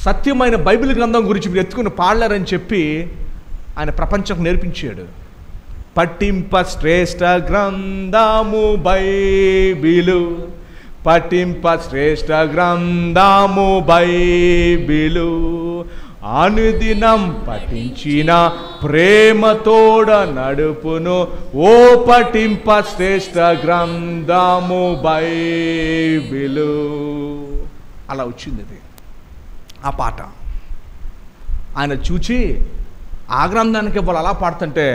సత్యమైన బైబిల్ గ్రంథం గురించి మీరు ఎత్తుకుని పాడలేరని చెప్పి ఆయన ప్రపంచం నేర్పించాడు. పట్టింప శ్రేష్ఠ గ్రంథము బైబిలు, పట్టింప శ్రేష్ఠ గ్రంథము బైబిలు, అనుదినం పఠించిన ప్రేమతోడ నడుపును, ఓ పఠింప శ్రేష్ఠ గ్రంథము బైబిలు. అలా వచ్చింది అది ఆ పాట. ఆయన చూచి ఆ గ్రంథానికి వాళ్ళు అలా పాడుతుంటే,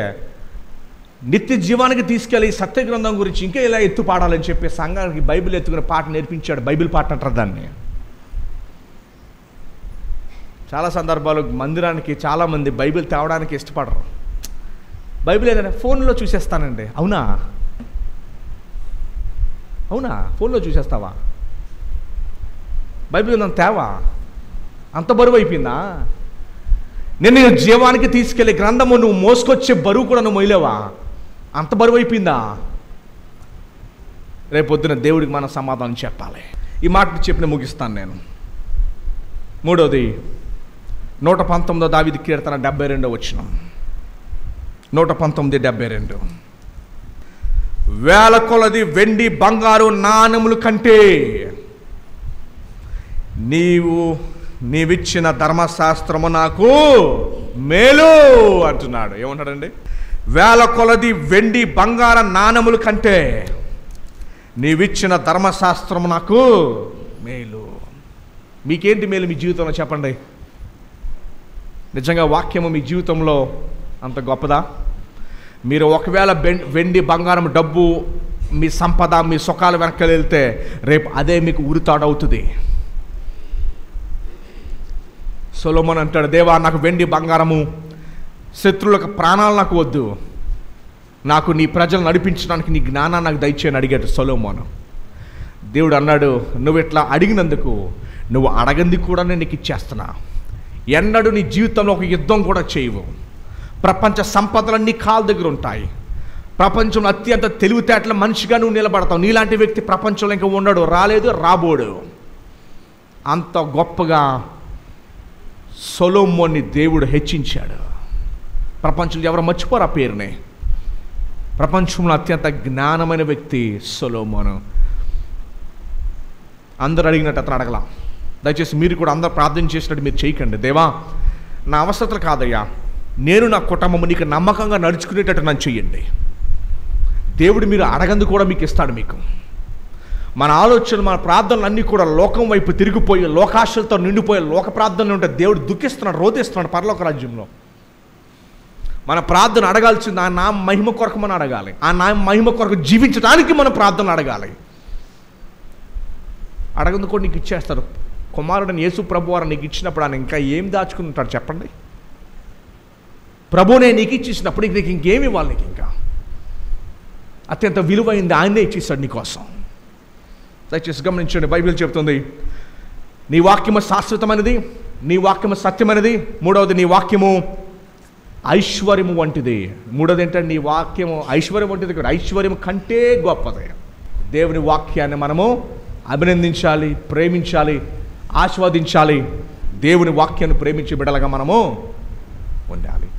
నిత్య జీవానికి తీసుకెళ్ళి సత్య గ్రంథం గురించి ఇంకా ఇలా ఎత్తు పాడాలని చెప్పి సంఘానికి బైబిల్ ఎత్తుకునే పాట నేర్పించాడు. బైబిల్ పాట అంటారు దాన్ని. చాలా సందర్భాలు మందిరానికి చాలామంది బైబిల్ తేవడానికి ఇష్టపడరు. బైబిల్ ఏదైనా ఫోన్లో చూసేస్తానండి. అవునా అవునా ఫోన్లో చూసేస్తావా? బైబిల్ ఉందని తేవా? అంత బరువు అయిపోయిందా? నేను జీవానికి తీసుకెళ్ళే గ్రంథము నువ్వు మోసుకొచ్చే బరువు కూడా నువ్వు మొయ్యలేవా? అంత బరువు అయిపోయిందా? రేపొద్దున దేవుడికి మనం సమాధానం చెప్పాలి. ఈ మాట చెప్పిన ముగిస్తాను నేను. మూడవది 119 దావీదు కీర్తన 72 వచనం. 119:72. వేల కొలది వెండి బంగారు నాణెములు కంటే నీవిచ్చిన ధర్మశాస్త్రము నాకు మేలు అంటున్నాడు. ఏమంటాడండి? వేల కొలది వెండి బంగార నాణెముల కంటే నీవిచ్చిన ధర్మశాస్త్రము నాకు మేలు. మీకేంటి మేలు మీ జీవితంలో చెప్పండి? నిజంగా వాక్యము మీ జీవితంలో అంత గొప్పదా? మీరు ఒకవేళ వెండి బంగారం డబ్బు మీ సంపద మీ సుఖాలు వెనకాల వెళ్తే రేపు అదే మీకు ఉరితాడవుతుంది. సొలొమోను అంటాడు, దేవా నాకు వెండి బంగారము శత్రువులకు ప్రాణాలు నాకు వద్దు, నాకు నీ ప్రజలు నడిపించడానికి నీ జ్ఞానాన్ని నాకు దయచేయని అడిగాడు సొలొమోను. దేవుడు అన్నాడు, నువ్వు ఇట్లా అడిగినందుకు నువ్వు అడగంది కూడా నేను నీకు ఇచ్చేస్తున్నా. ఎన్నడూ నీ జీవితంలో ఒక యుద్ధం కూడా చేయవు. ప్రపంచ సంపదలన్నీ కాళ్ళ దగ్గర ఉంటాయి. ప్రపంచంలో అత్యంత తెలివితేటల మనిషిగా నువ్వు నిలబడతావు. నీలాంటి వ్యక్తి ప్రపంచంలో ఇంకా ఉండడు, రాలేదు, రాబోడు. అంత గొప్పగా సొలొమోన్ని దేవుడు హెచ్చించాడు. ప్రపంచంలో ఎవరు మర్చిపోరు ఆ పేరుని. ప్రపంచంలో అత్యంత జ్ఞానమైన వ్యక్తి సొలొమోను. అందరు అడిగినట్టు అతను అడగల. దయచేసి మీరు కూడా అందరు ప్రార్థన చేసినట్టు మీరు చేయకండి. దేవా నా అవసరతలు కాదయ్యా, నేను నా కుటుంబము నీకు నమ్మకంగా నడుచుకునేటట్టు నన్ను చెయ్యండి. దేవుడు మీరు అడగంది కూడా మీకు ఇస్తాడు. మీకు మన ఆలోచనలు మన ప్రార్థనలు అన్నీ కూడా లోకం వైపు తిరిగిపోయి లోకాశలతో నిండిపోయి లోక ప్రార్థనలు ఉంటే దేవుడు దుఃఖిస్తున్నాడు, రోధిస్తున్నాడు పరలోక రాజ్యంలో. మన ప్రార్థన అడగాల్సింది ఆ నా మహిమ కొరకు మనం అడగాలి. ఆ నా మహిమ కొరకు జీవించడానికి మన ప్రార్థనలు అడగాలి. అడగంది కూడా నీకు ఇచ్చేస్తాడు. కుమారుడిని యేసు ప్రభు వారు నీకు ఇచ్చినప్పుడు ఆయన ఇంకా ఏం దాచుకుని ఉంటాడు చెప్పండి? ప్రభునే నీకు ఇచ్చేసినప్పుడు నీకు ఇంకేమి ఇవ్వాలి? నీకు ఇంకా అత్యంత విలువైంది ఆయనే ఇచ్చేస్తాడు నీకోసం. దయచేసి గమనించండి, బైబిల్ చెప్తుంది నీ వాక్యము శాశ్వతమైనది, నీ వాక్యము సత్యమైనది. మూడవది నీ వాక్యము ఐశ్వర్యము వంటిది. మూడవది ఏంటంటే నీ వాక్యము ఐశ్వర్యం వంటిది కూడా, ఐశ్వర్యం కంటే గొప్పది. దేవుని వాక్యాన్ని మనము అభినందించాలి, ప్రేమించాలి, ఆస్వాదించాలి. దేవుని వాక్యాన్ని ప్రేమించే బిడ్డలుగా మనము ఉండాలి.